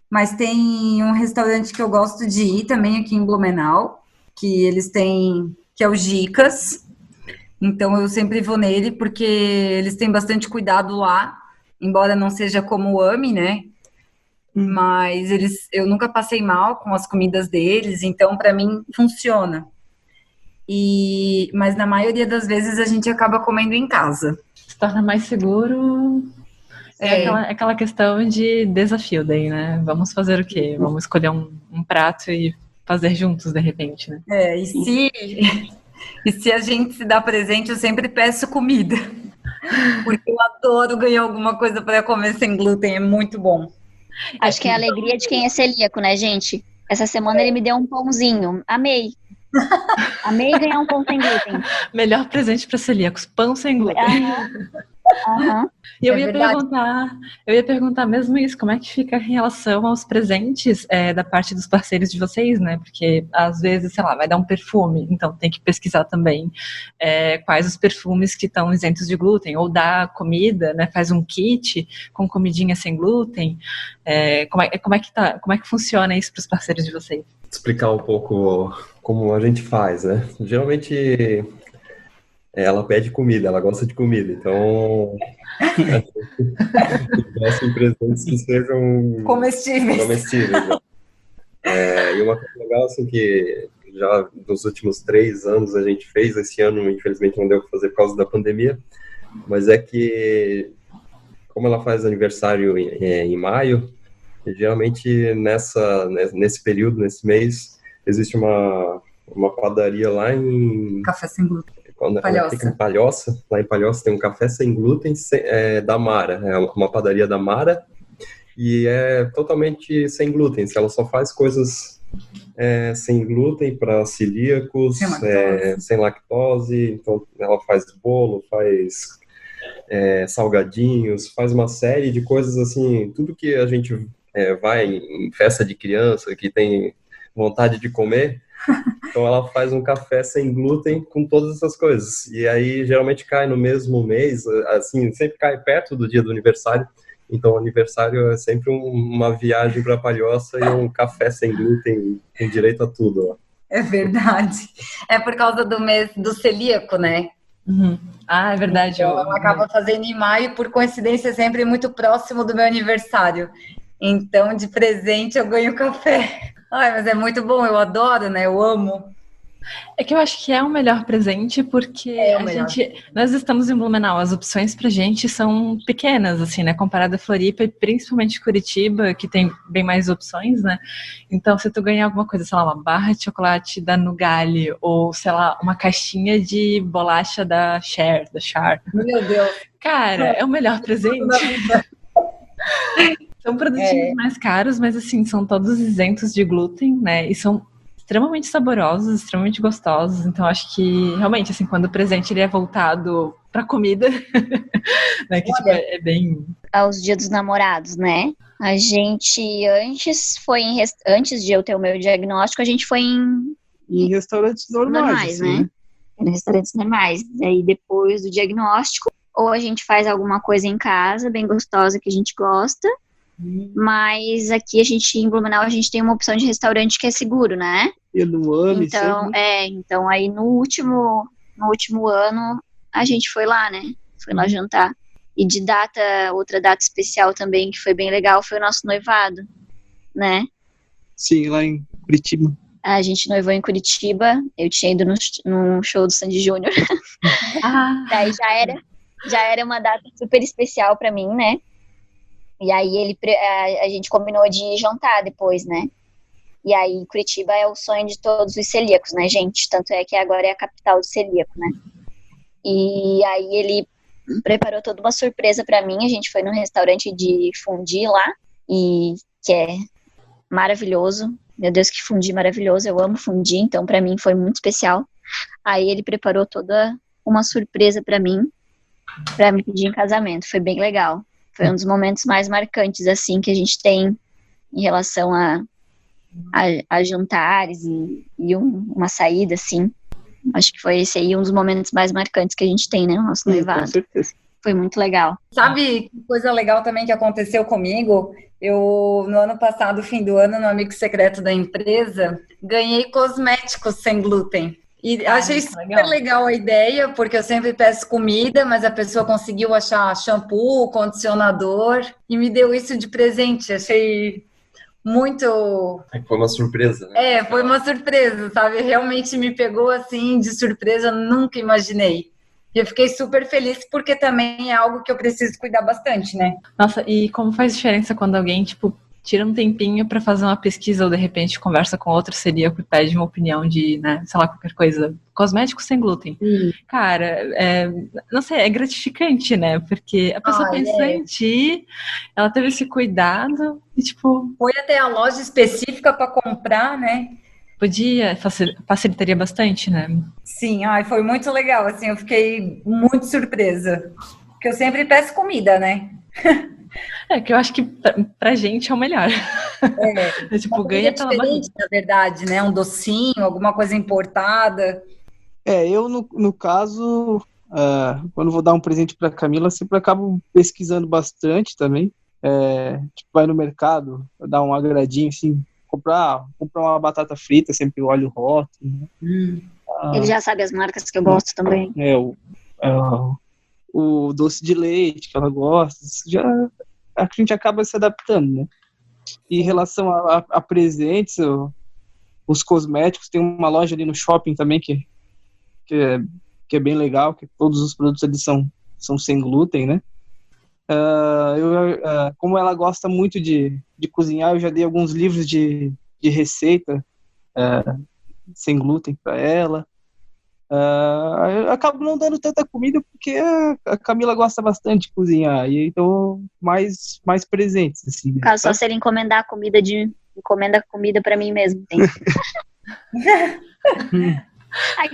Mas tem um restaurante que eu gosto de ir também aqui em Blumenau, que eles têm, que é o Gicas. Então eu sempre vou nele porque eles têm bastante cuidado lá, embora não seja como o AME, né? Mas eu nunca passei mal com as comidas deles, então para mim funciona. Mas na maioria das vezes a gente acaba comendo em casa. Se torna mais seguro. Aquela questão de desafio daí, né? Vamos fazer o quê? Vamos escolher um prato e fazer juntos, de repente, né? E se a gente se dá presente, eu sempre peço comida. Porque eu adoro ganhar alguma coisa para comer sem glúten, é muito bom. Acho que é a alegria de quem é celíaco, né, gente? Essa semana ele me deu um pãozinho. Amei. Amei ganhar um pão sem glúten. Melhor presente para celíacos, pão sem glúten. E eu ia perguntar mesmo isso, como é que fica em relação aos presentes da parte dos parceiros de vocês, né? Porque às vezes, sei lá, vai dar um perfume, então tem que pesquisar também quais os perfumes que estão isentos de glúten, ou dá comida, né? Faz um kit com comidinha sem glúten. Como é que funciona isso para os parceiros de vocês? Explicar um pouco como a gente faz, né? Geralmente ela pede comida, ela gosta de comida, então gosta de presentes que sejam comestíveis. Né? E uma coisa legal, assim, que já nos últimos 3 anos a gente fez, esse ano, infelizmente, não deu para fazer por causa da pandemia, mas é que, como ela faz aniversário em maio, geralmente nesse período, nesse mês, existe uma padaria lá em... Café sem glúten. Ela fica em Palhoça. Lá em Palhoça tem um café sem glúten da Mara. É uma padaria da Mara e é totalmente sem glúten. Ela só faz coisas sem glúten para celíacos, sem lactose. Então ela faz bolo, faz salgadinhos, faz uma série de coisas assim, tudo que a gente vai em festa de criança, que tem vontade de comer. Então ela faz um café sem glúten com todas essas coisas. E aí geralmente cai no mesmo mês, assim, sempre cai perto do dia do aniversário. Então o aniversário é sempre uma viagem para Palhoça e um café sem glúten com direito a tudo. Ó. É verdade. É por causa do mês do celíaco, né? Uhum. Ah, é verdade. Então, ela acaba fazendo em maio, por coincidência, sempre muito próximo do meu aniversário. Então, de presente, eu ganho café. Ai, mas é muito bom, eu adoro, né? Eu amo. É que eu acho que é o melhor presente porque nós estamos em Blumenau, as opções pra gente são pequenas, assim, né? Comparado a Floripa e principalmente Curitiba, que tem bem mais opções, né? Então, se tu ganhar alguma coisa, sei lá, uma barra de chocolate da Nugali ou, sei lá, uma caixinha de bolacha da Char. Meu Deus. Cara, é o melhor presente. São produtinhos mais caros, mas assim, são todos isentos de glúten, né? E são extremamente saborosos, extremamente gostosos. Então, acho que realmente, assim, quando o presente ele é voltado pra comida, né? Que tipo, é bem. Aos Dias dos Namorados, né? A gente antes de eu ter o meu diagnóstico, a gente foi em restaurantes normais, assim, né? Em restaurantes normais. Aí depois do diagnóstico, ou a gente faz alguma coisa em casa, bem gostosa, que a gente gosta. Mas aqui em Blumenau a gente tem uma opção de restaurante que é seguro, né? E no ano, então aí no último ano a gente foi lá, né? Foi lá jantar. E de outra data especial também que foi bem legal foi o nosso noivado, né? Sim, lá em Curitiba. A gente noivou em Curitiba, eu tinha ido no show do Sandy Júnior. Daí já era uma data super especial pra mim, né? E aí a gente combinou de jantar depois, né? E aí Curitiba é o sonho de todos os celíacos, né, gente? Tanto é que agora é a capital do celíaco, né? E aí ele preparou toda uma surpresa pra mim. A gente foi num restaurante de fondue lá, e que é maravilhoso. Meu Deus, que fondue maravilhoso. Eu amo fondue, então pra mim foi muito especial. Aí ele preparou toda uma surpresa pra mim, pra me pedir em casamento. Foi bem legal. Foi um dos momentos mais marcantes, assim, que a gente tem em relação a jantares e uma saída, assim. Acho que foi esse aí um dos momentos mais marcantes que a gente tem, né, no nosso noivado. Com certeza. Foi muito legal. Sabe que coisa legal também que aconteceu comigo? Eu, no ano passado, fim do ano, no Amigo Secreto da empresa, ganhei cosméticos sem glúten. E achei super legal a ideia, porque eu sempre peço comida, mas a pessoa conseguiu achar shampoo, condicionador, e me deu isso de presente. Achei muito... Foi uma surpresa, né? Foi uma surpresa, sabe? Realmente me pegou assim, de surpresa, nunca imaginei. E eu fiquei super feliz, porque também é algo que eu preciso cuidar bastante, né? Nossa, e como faz diferença quando alguém, tipo, tira um tempinho pra fazer uma pesquisa ou de repente conversa com outro celíaco e pede uma opinião de, né, sei lá, qualquer coisa, cosmético sem glúten. Cara, não sei, é gratificante, né? Porque a pessoa pensou em ti, ela teve esse cuidado e, tipo... Foi até a loja específica para comprar, né? Facilitaria bastante, né? Sim, foi muito legal, assim, eu fiquei muito surpresa. Porque eu sempre peço comida, né? Que eu acho que pra gente é o melhor. Tipo, ganha pela barriga. Na verdade, né? Um docinho, alguma coisa importada. Eu, no caso, quando vou dar um presente pra Camila, sempre acabo pesquisando bastante também. Tipo, vai no mercado, dar um agradinho, assim, comprar uma batata frita, sempre olho o rótulo. Né? Ele já sabe as marcas que eu gosto também. O doce de leite que ela gosta, a gente acaba se adaptando, né? E em relação a presentes, os cosméticos, tem uma loja ali no shopping também que é bem legal, que todos os produtos ali são sem glúten, né? Como ela gosta muito de cozinhar, eu já dei alguns livros de receita sem glúten para ela. Eu acabo não dando tanta comida porque a Camila gosta bastante de cozinhar, e então mais presentes, assim. No caso, só se ele encomenda comida para mim mesmo, tem.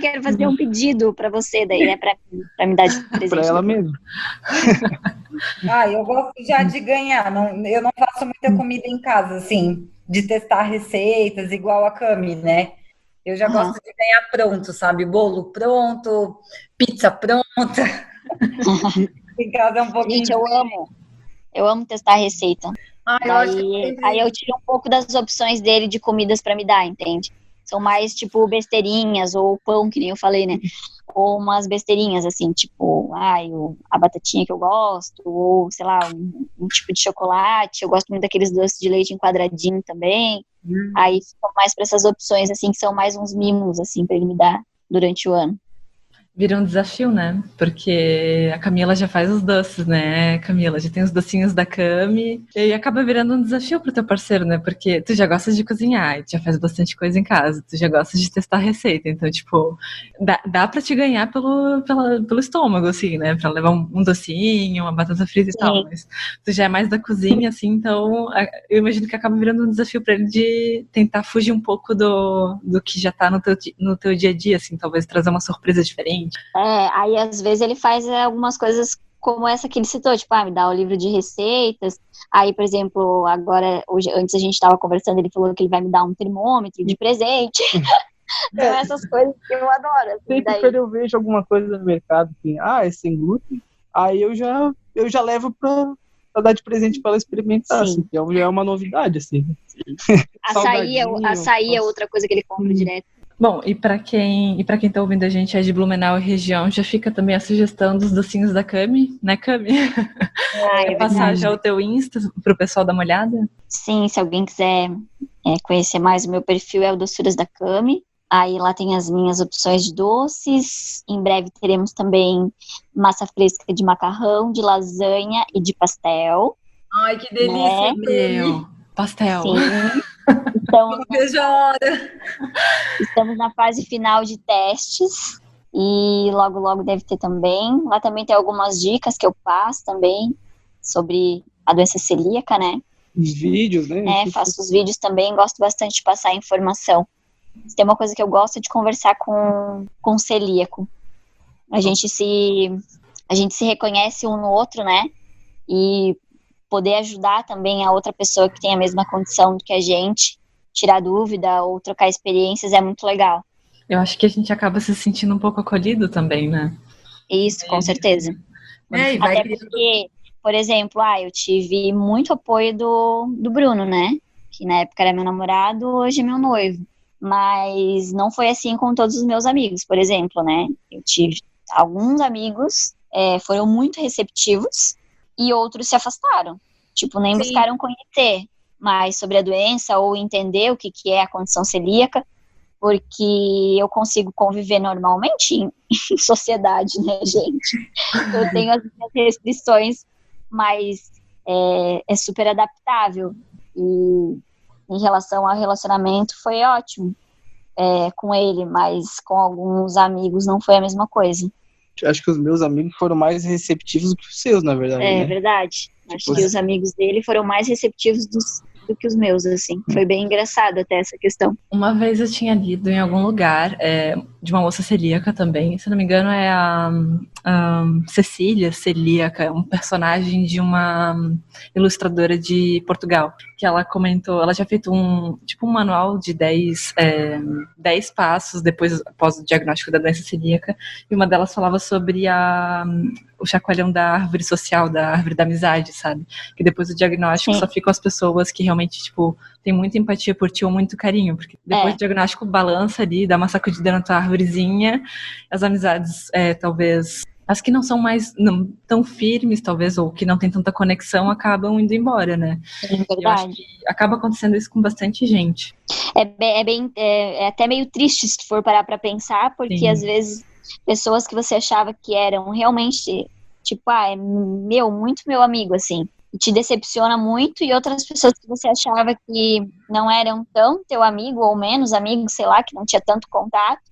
Quero fazer um pedido para você, daí é para me dar de presente. Para ela mesmo. Eu gosto já de ganhar. Eu não faço muita comida em casa, assim, de testar receitas, igual a Cami, né? Eu já gosto de ganhar pronto, sabe? Bolo pronto, pizza pronta. Em casa é um pouquinho. Gente, eu amo testar receita. Aí eu tiro um pouco das opções dele de comidas para me dar, entende? São mais, tipo, besteirinhas, ou pão, que nem eu falei, né? Ou umas besteirinhas, assim, tipo, a batatinha que eu gosto, ou, sei lá, um tipo de chocolate. Eu gosto muito daqueles doces de leite em quadradinho também. Aí ficam mais para essas opções, assim, que são mais uns mimos, assim, para ele me dar durante o ano. Vira um desafio, né? Porque a Camila já faz os doces, né? Camila, já tem os docinhos da Cami. E aí acaba virando um desafio pro teu parceiro, né? Porque tu já gosta de cozinhar, tu já faz bastante coisa em casa, tu já gosta de testar receita. Então, tipo, dá pra te ganhar pelo estômago, assim, né? Pra levar um docinho, uma batata frita e tal. Mas tu já é mais da cozinha, assim, então eu imagino que acaba virando um desafio pra ele de tentar fugir um pouco do que já tá no teu dia a dia, assim, talvez trazer uma surpresa diferente. Aí às vezes ele faz algumas coisas como essa que ele citou, tipo, me dá o livro de receitas. Aí, por exemplo, antes a gente estava conversando, ele falou que ele vai me dar um termômetro de presente. Então essas coisas que eu adoro. Assim, sempre que eu vejo alguma coisa no mercado que é sem glúten, aí eu já levo pra dar de presente para ela experimentar, assim, que já é uma novidade, assim. Açaí é outra coisa que ele compra direto. Bom, e para quem tá ouvindo a gente é de Blumenau e região, já fica também a sugestão dos docinhos da Cami, né, Cami? Passar já o teu Insta pro pessoal dar uma olhada? Sim, se alguém quiser conhecer mais, o meu perfil é o Doçuras da Cami. Aí lá tem as minhas opções de doces. Em breve teremos também massa fresca de macarrão, de lasanha e de pastel. Ai, que delícia, Meu, pastel. Sim. Não vejo a hora. Estamos na fase final de testes e logo deve ter também. Lá também tem algumas dicas que eu passo também sobre a doença celíaca, né? Os vídeos, né? Faço os vídeos também, gosto bastante de passar informação. Tem uma coisa que eu gosto de conversar com celíaco. A gente se reconhece um no outro, né? E poder ajudar também a outra pessoa que tem a mesma condição que a gente, tirar dúvida ou trocar experiências é muito legal. Eu acho que a gente acaba se sentindo um pouco acolhido também, né? Isso, com certeza. Até porque, por exemplo, eu tive muito apoio do Bruno, né? Que na época era meu namorado, hoje é meu noivo. Mas não foi assim com todos os meus amigos, por exemplo, né? Eu tive alguns amigos, foram muito receptivos, e outros se afastaram. Tipo, nem buscaram conhecer mais sobre a doença ou entender o que é a condição celíaca, porque eu consigo conviver normalmente em sociedade, né, gente? Eu tenho as minhas restrições, mas é super adaptável. E em relação ao relacionamento, foi ótimo com ele, mas com alguns amigos não foi a mesma coisa. Acho que os meus amigos foram mais receptivos do que os seus, na verdade. É verdade. Acho que os amigos dele foram mais receptivos do que os meus, assim. Foi bem engraçado até essa questão. Uma vez eu tinha lido em algum lugar de uma moça celíaca também, se não me engano é a Cecília Celíaca, um personagem de uma ilustradora de Portugal, que ela comentou, ela já fez um manual de 10 passos após o diagnóstico da doença celíaca, e uma delas falava sobre o chacoalhão da árvore social, da árvore da amizade, sabe? Que depois do diagnóstico só ficam as pessoas que realmente, tem muita empatia por ti ou muito carinho, porque depois do diagnóstico balança ali, dá uma sacudida na tua árvorezinha, as amizades talvez As que não são mais tão firmes, talvez, ou que não tem tanta conexão, acabam indo embora, né? Sim, Eu acho verdade. que acaba acontecendo isso com bastante gente. É até meio triste se tu for parar pra pensar, porque Sim. às vezes pessoas que você achava que eram realmente, tipo, é muito meu amigo, assim, e te decepciona muito, e outras pessoas que você achava que não eram tão teu amigo, ou menos amigo, sei lá, que não tinha tanto contato,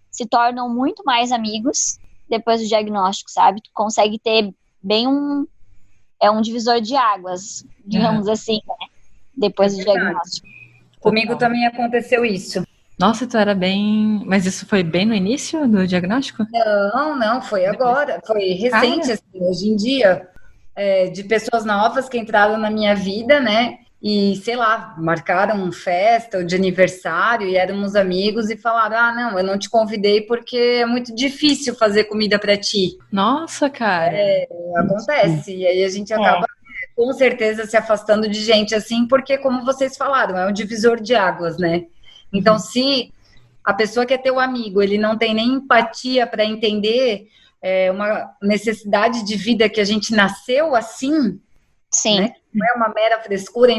se tornam muito mais amigos depois do diagnóstico, sabe? Tu consegue ter bem um divisor de águas, digamos assim, né? Depois do diagnóstico. Comigo também aconteceu isso. Nossa, tu era bem... Mas isso foi bem no início do diagnóstico? Não, foi agora, foi recente, Cara. assim, hoje em dia, de pessoas novas que entraram na minha vida, né? E, sei lá, marcaram festa de aniversário e éramos amigos e falaram: não, eu não te convidei porque é muito difícil fazer comida para ti. Nossa, cara. Acontece. E aí a gente acaba, com certeza, se afastando de gente assim, porque, como vocês falaram, é um divisor de águas, né? Então, se a pessoa que é teu amigo, ele não tem nem empatia para entender uma necessidade de vida que a gente nasceu assim, Sim. né? Não é uma mera frescura,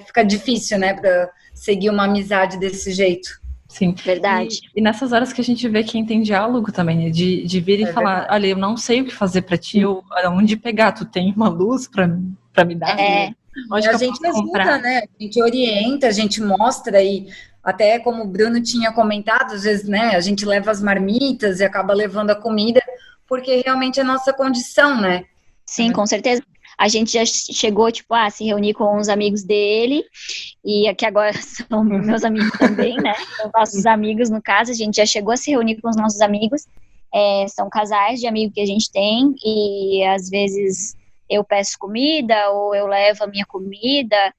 fica difícil, né, para seguir uma amizade desse jeito. Sim. Verdade. E nessas horas que a gente vê quem tem diálogo também, né? De vir e falar, verdade. olha, eu não sei o que fazer pra ti, ou onde pegar, tu tem uma luz pra me dar? Onde E que a eu gente posso ajuda, comprar? né? A gente orienta, a gente mostra e até como o Bruno tinha comentado, às vezes, né, a gente leva as marmitas e acaba levando a comida, porque realmente é a nossa condição, né? Sim, com certeza. A gente já chegou, tipo, a se reunir com uns amigos dele, e que agora são meus amigos também, né? São nossos amigos, no caso, a gente já chegou a se reunir com os nossos amigos. São casais de amigos que a gente tem, e às vezes eu peço comida, ou eu levo a minha comida,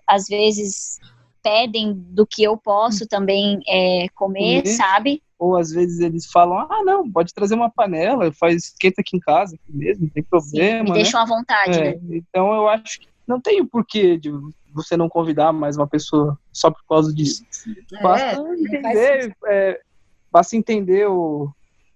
às vezes pedem do que eu posso também comer, sabe? Ou às vezes eles falam, não, pode trazer uma panela, esquenta aqui em casa mesmo, não tem problema, me deixam à vontade, né? Então eu acho que não tem o porquê de você não convidar mais uma pessoa só por causa disso. Basta entender o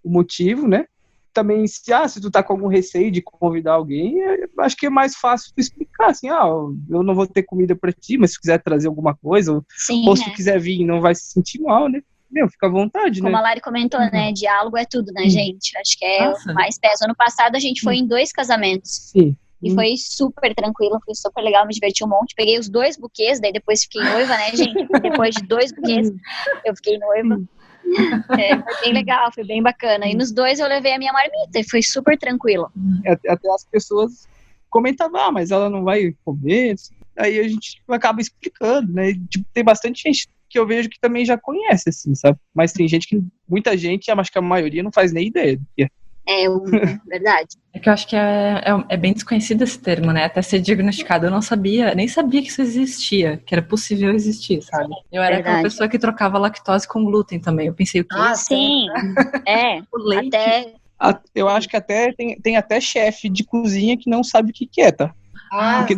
motivo, né? Também, se tu tá com algum receio de convidar alguém, acho que é mais fácil tu explicar, assim, eu não vou ter comida pra ti, mas se quiser trazer alguma coisa, ou se tu quiser vir, não vai se sentir mal, né? Fica à vontade, Como né? a Lari comentou, né? Diálogo é tudo, né, gente? Acho que é o mais peso. Ano passado a gente foi em 2 casamentos. Sim. E foi super tranquilo, foi super legal, me diverti um monte. Peguei os 2 buquês, daí depois fiquei noiva, né, gente? Depois de 2 buquês, eu fiquei noiva. Foi bem legal, foi bem bacana. E nos 2 eu levei a minha marmita e foi super tranquilo. Até as pessoas comentavam, mas ela não vai comer. Aí a gente acaba explicando, né? Tipo, tem bastante gente que eu vejo que também já conhece, assim, sabe? Mas tem muita gente, acho que a maioria não faz nem ideia do que é. Verdade. É que eu acho que é bem desconhecido esse termo, né? Até ser diagnosticado, eu não sabia, nem sabia que isso existia, que era possível existir, sabe? Eu era aquela pessoa que trocava lactose com glúten também. Eu pensei, o quê? Sim, o leite. Eu acho que até tem até chefe de cozinha que não sabe o que é, tá? Porque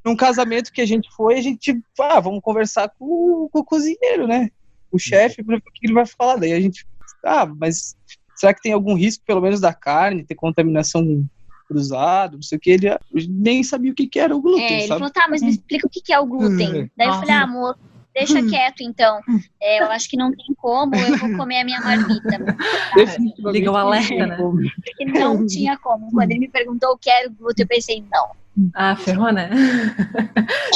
num casamento que a gente foi, a gente, vamos conversar com o cozinheiro, né? O chefe, o que ele vai falar? Daí a gente, mas será que tem algum risco, pelo menos, da carne, ter contaminação cruzada, não sei o que? Ele nem sabia o que era o glúten, ele sabe? falou, mas me explica o que é o glúten. Daí eu falei, amor, deixa quieto, então. Eu acho que não tem como, eu vou comer a minha marmita. Liga o alerta, né? Porque não tinha como. Quando ele me perguntou o que era o glúten, eu pensei, não. Ferrou, né?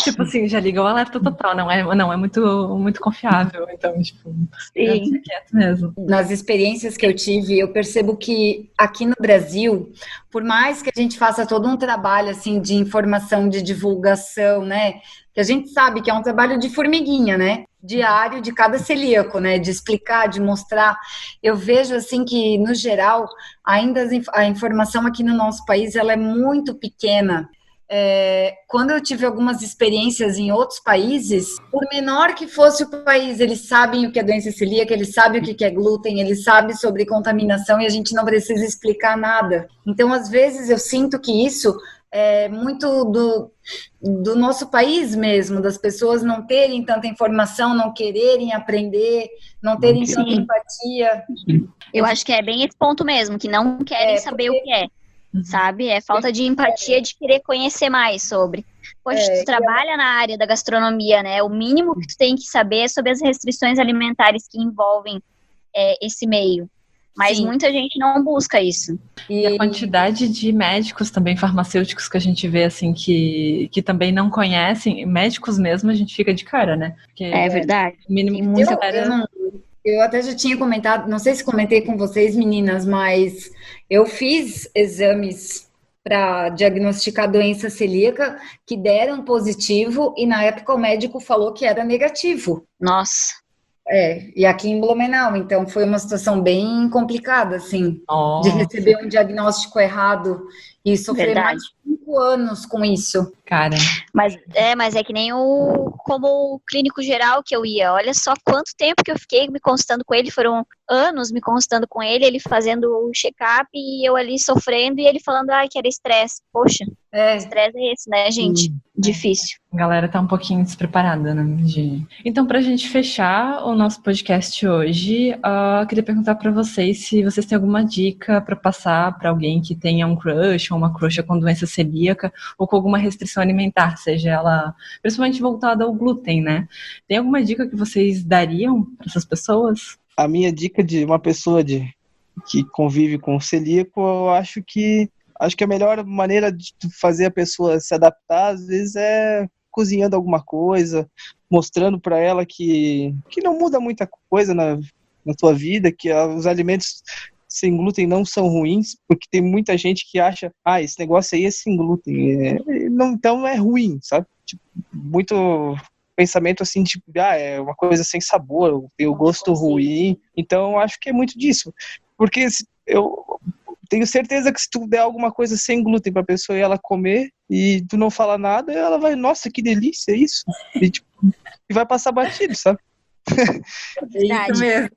Tipo assim, já liga o alerta total, não é muito, muito confiável, então, tipo, sim. Quieto mesmo. Nas experiências que eu tive, eu percebo que aqui no Brasil, por mais que a gente faça todo um trabalho, assim, de informação, de divulgação, né, que a gente sabe que é um trabalho de formiguinha, né, diário de cada celíaco, né, de explicar, de mostrar, eu vejo, assim, que, no geral, ainda a informação aqui no nosso país, ela é muito pequena. Quando eu tive algumas experiências em outros países, por menor que fosse o país, eles sabem o que é doença celíaca, eles sabem o que é glúten, eles sabem sobre contaminação e a gente não precisa explicar nada. Então, às vezes, eu sinto que isso muito do nosso país mesmo, das pessoas não terem tanta informação, não quererem aprender, não terem tanta empatia. Eu acho que é bem esse ponto mesmo, que não querem saber o que é, sabe? É falta de empatia, de querer conhecer mais sobre. Poxa, tu trabalha na área da gastronomia, né? O mínimo que tu tem que saber é sobre as restrições alimentares que envolvem esse meio. Mas muita gente não busca isso. E a quantidade de médicos também, farmacêuticos, que a gente vê, assim, que também não conhecem, médicos mesmo, a gente fica de cara, né? Porque é verdade. O mínimo tem muita Eu até já tinha comentado, não sei se comentei com vocês, meninas, mas eu fiz exames para diagnosticar doença celíaca que deram positivo e na época o médico falou que era negativo. Nossa. E aqui em Blumenau, então foi uma situação bem complicada, assim, de receber um diagnóstico errado e sofrer mais de 5 anos com isso. Cara. Mas é que nem como o clínico geral que eu ia. Olha só quanto tempo que eu fiquei me consultando com ele, foram anos me consultando com ele fazendo o check-up e eu ali sofrendo e ele falando, que era estresse. Poxa, estresse é esse, né, gente? Difícil. A galera tá um pouquinho despreparada, né? Então, pra gente fechar o nosso podcast hoje, eu queria perguntar pra vocês se vocês têm alguma dica pra passar pra alguém que tenha um crush ou uma crush com doença celíaca ou com alguma restrição alimentar, seja ela principalmente voltada ao glúten, né? Tem alguma dica que vocês dariam para essas pessoas? A minha dica de uma pessoa que convive com celíaco, eu acho que a melhor maneira de fazer a pessoa se adaptar, às vezes, é cozinhando alguma coisa, mostrando para ela que não muda muita coisa na tua vida, que os alimentos sem glúten não são ruins, porque tem muita gente que acha, esse negócio aí é sem glúten, então é ruim, sabe? Tipo, muito pensamento assim, tipo, é uma coisa sem sabor, tem o gosto ruim, então acho que é muito disso, porque eu tenho certeza que se tu der alguma coisa sem glúten pra pessoa e ela comer, e tu não falar nada, ela vai, nossa, que delícia isso, e vai passar batido, sabe? Verdade. Isso mesmo.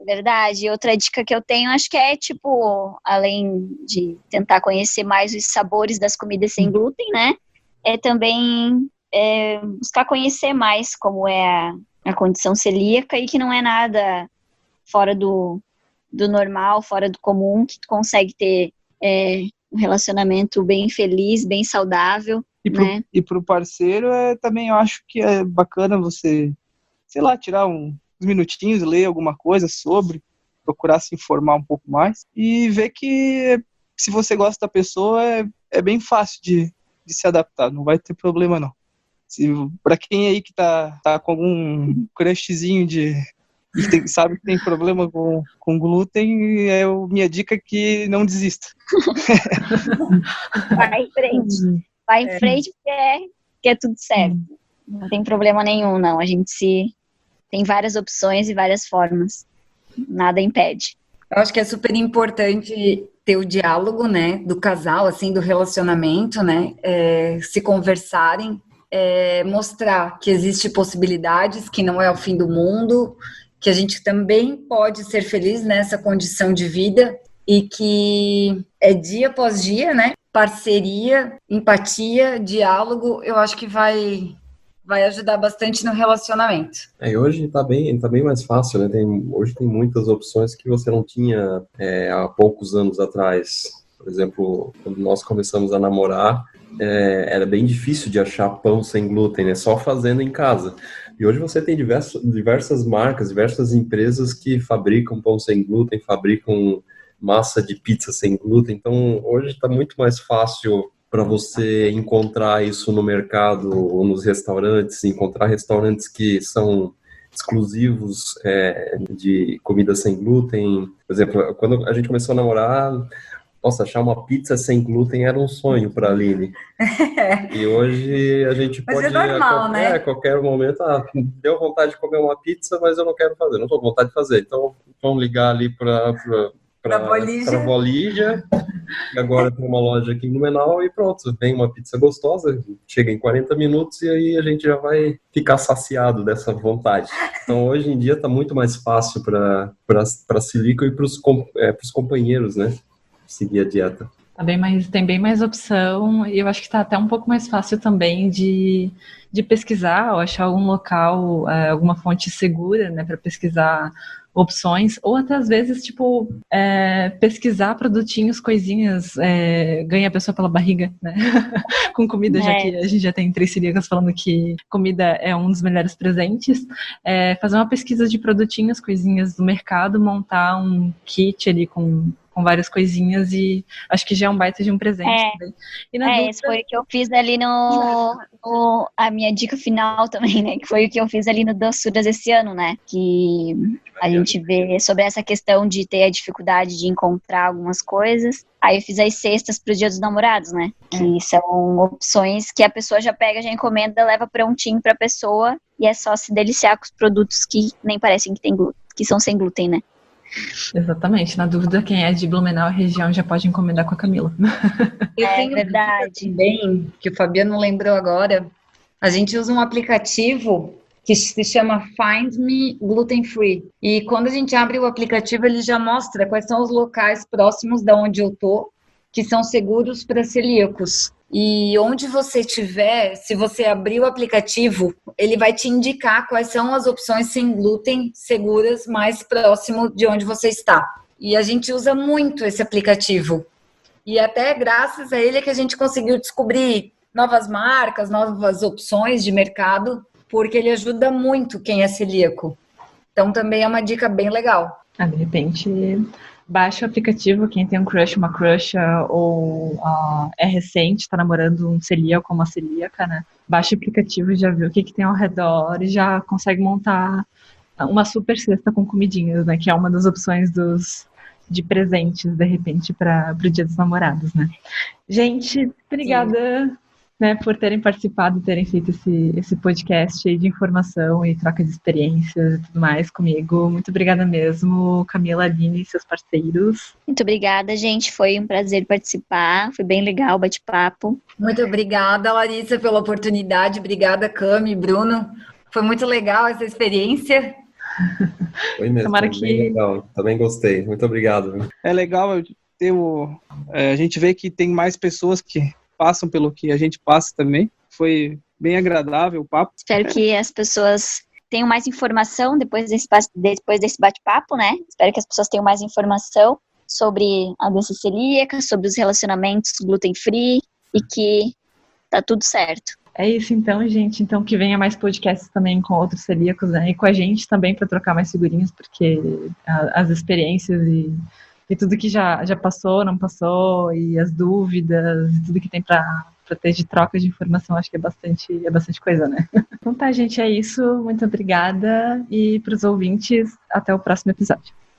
Verdade. Outra dica que eu tenho, acho que é, além de tentar conhecer mais os sabores das comidas sem glúten, né, é também buscar conhecer mais como é a condição celíaca e que não é nada fora do normal, fora do comum, que tu consegue ter um relacionamento bem feliz, bem saudável, né? E pro parceiro, também eu acho que é bacana você, sei lá, tirar uns minutinhos, ler alguma coisa sobre, procurar se informar um pouco mais e ver que se você gosta da pessoa, é bem fácil de se adaptar, não vai ter problema não. Para quem aí que tá com algum crushzinho sabe que tem problema com glúten, minha dica é que não desista. Vai em frente. Vai em frente que é tudo certo. Não tem problema nenhum, não. A gente tem várias opções e várias formas. Nada impede. Eu acho que é super importante ter o diálogo, né, do casal, assim, do relacionamento, né, se conversarem, mostrar que existem possibilidades, que não é o fim do mundo, que a gente também pode ser feliz nessa condição de vida e que é dia após dia, né, parceria, empatia, diálogo, eu acho que vai ajudar bastante no relacionamento. Hoje tá bem mais fácil, né? Hoje tem muitas opções que você não tinha há poucos anos atrás. Por exemplo, quando nós começamos a namorar, era bem difícil de achar pão sem glúten, né? Só fazendo em casa. E hoje você tem diversas marcas, diversas empresas que fabricam pão sem glúten, fabricam massa de pizza sem glúten. Então, hoje está muito mais fácil para você encontrar isso no mercado ou nos restaurantes, encontrar restaurantes que são exclusivos de comida sem glúten. Por exemplo, quando a gente começou a namorar, nossa, achar uma pizza sem glúten era um sonho para a Aline. E hoje a gente pode... Mas é normal, né? A qualquer momento, deu vontade de comer uma pizza, mas eu não quero fazer, não estou com vontade de fazer. Então, vamos ligar ali para Bolívia, e agora tem uma loja aqui em Blumenau e pronto, vem uma pizza gostosa, chega em 40 minutos e aí a gente já vai ficar saciado dessa vontade. Então hoje em dia está muito mais fácil para celíaco e para os companheiros, né, seguir a dieta. Tem bem mais opção, e eu acho que está até um pouco mais fácil também de pesquisar ou achar algum local, alguma fonte segura, né, para pesquisar opções, ou até às vezes, tipo, pesquisar produtinhos, coisinhas, ganha a pessoa pela barriga, né? Com comida, já que a gente já tem 3 celíacas falando que comida é um dos melhores presentes. Fazer uma pesquisa de produtinhos, coisinhas do mercado, montar um kit ali com várias coisinhas, e acho que já é um baita de um presente também. E dúvida... esse foi o que eu fiz ali a minha dica final também, né, que foi o que eu fiz ali no Doçuras esse ano, né, que a gente vê sobre essa questão de ter a dificuldade de encontrar algumas coisas. Aí eu fiz as cestas pro Dia dos Namorados, né, que são opções que a pessoa já pega, já encomenda, leva prontinho pra pessoa, e é só se deliciar com os produtos que nem parecem que tem glúten, que são sem glúten, né. Exatamente, na dúvida, quem é de Blumenau região já pode encomendar com a Camila. Eu tenho verdade. Também, que o Fabiano lembrou agora, a gente usa um aplicativo que se chama Find Me Gluten Free. E quando a gente abre o aplicativo, ele já mostra quais são os locais próximos da onde eu tô, que são seguros para celíacos. E onde você estiver, se você abrir o aplicativo, ele vai te indicar quais são as opções sem glúten seguras mais próximo de onde você está. E a gente usa muito esse aplicativo. E até graças a ele é que a gente conseguiu descobrir novas marcas, novas opções de mercado, porque ele ajuda muito quem é celíaco. Então também é uma dica bem legal. De repente, baixa o aplicativo, quem tem um crush, uma crush, ou é recente, está namorando um celíaco ou uma celíaca, né? Baixa o aplicativo, já viu o que tem ao redor e já consegue montar uma super cesta com comidinhas, né? Que é uma das opções de presentes, de repente, para o Dia dos Namorados, né? Gente, obrigada, né, por terem participado, terem feito esse podcast aí de informação e troca de experiências e tudo mais comigo. Muito obrigada mesmo, Camila, Aline e seus parceiros. Muito obrigada, gente. Foi um prazer participar. Foi bem legal o bate-papo. Muito obrigada, Larissa, pela oportunidade. Obrigada, Cami, Bruno. Foi muito legal essa experiência. Foi mesmo, Tomara bem legal. Também gostei. Muito obrigado. É legal ter a gente vê que tem mais pessoas que passam pelo que a gente passa também. Foi bem agradável o papo. Espero que as pessoas tenham mais informação depois desse bate-papo, né? Espero que as pessoas tenham mais informação sobre a doença celíaca, sobre os relacionamentos gluten-free e que tá tudo certo. É isso então, gente. Então que venha mais podcasts também com outros celíacos, né? E com a gente também para trocar mais figurinhas, porque as experiências e tudo que já passou, não passou, e as dúvidas, e tudo que tem para ter de troca de informação, acho que é bastante coisa, né? Então tá, gente, é isso. Muito obrigada. E para os ouvintes, até o próximo episódio.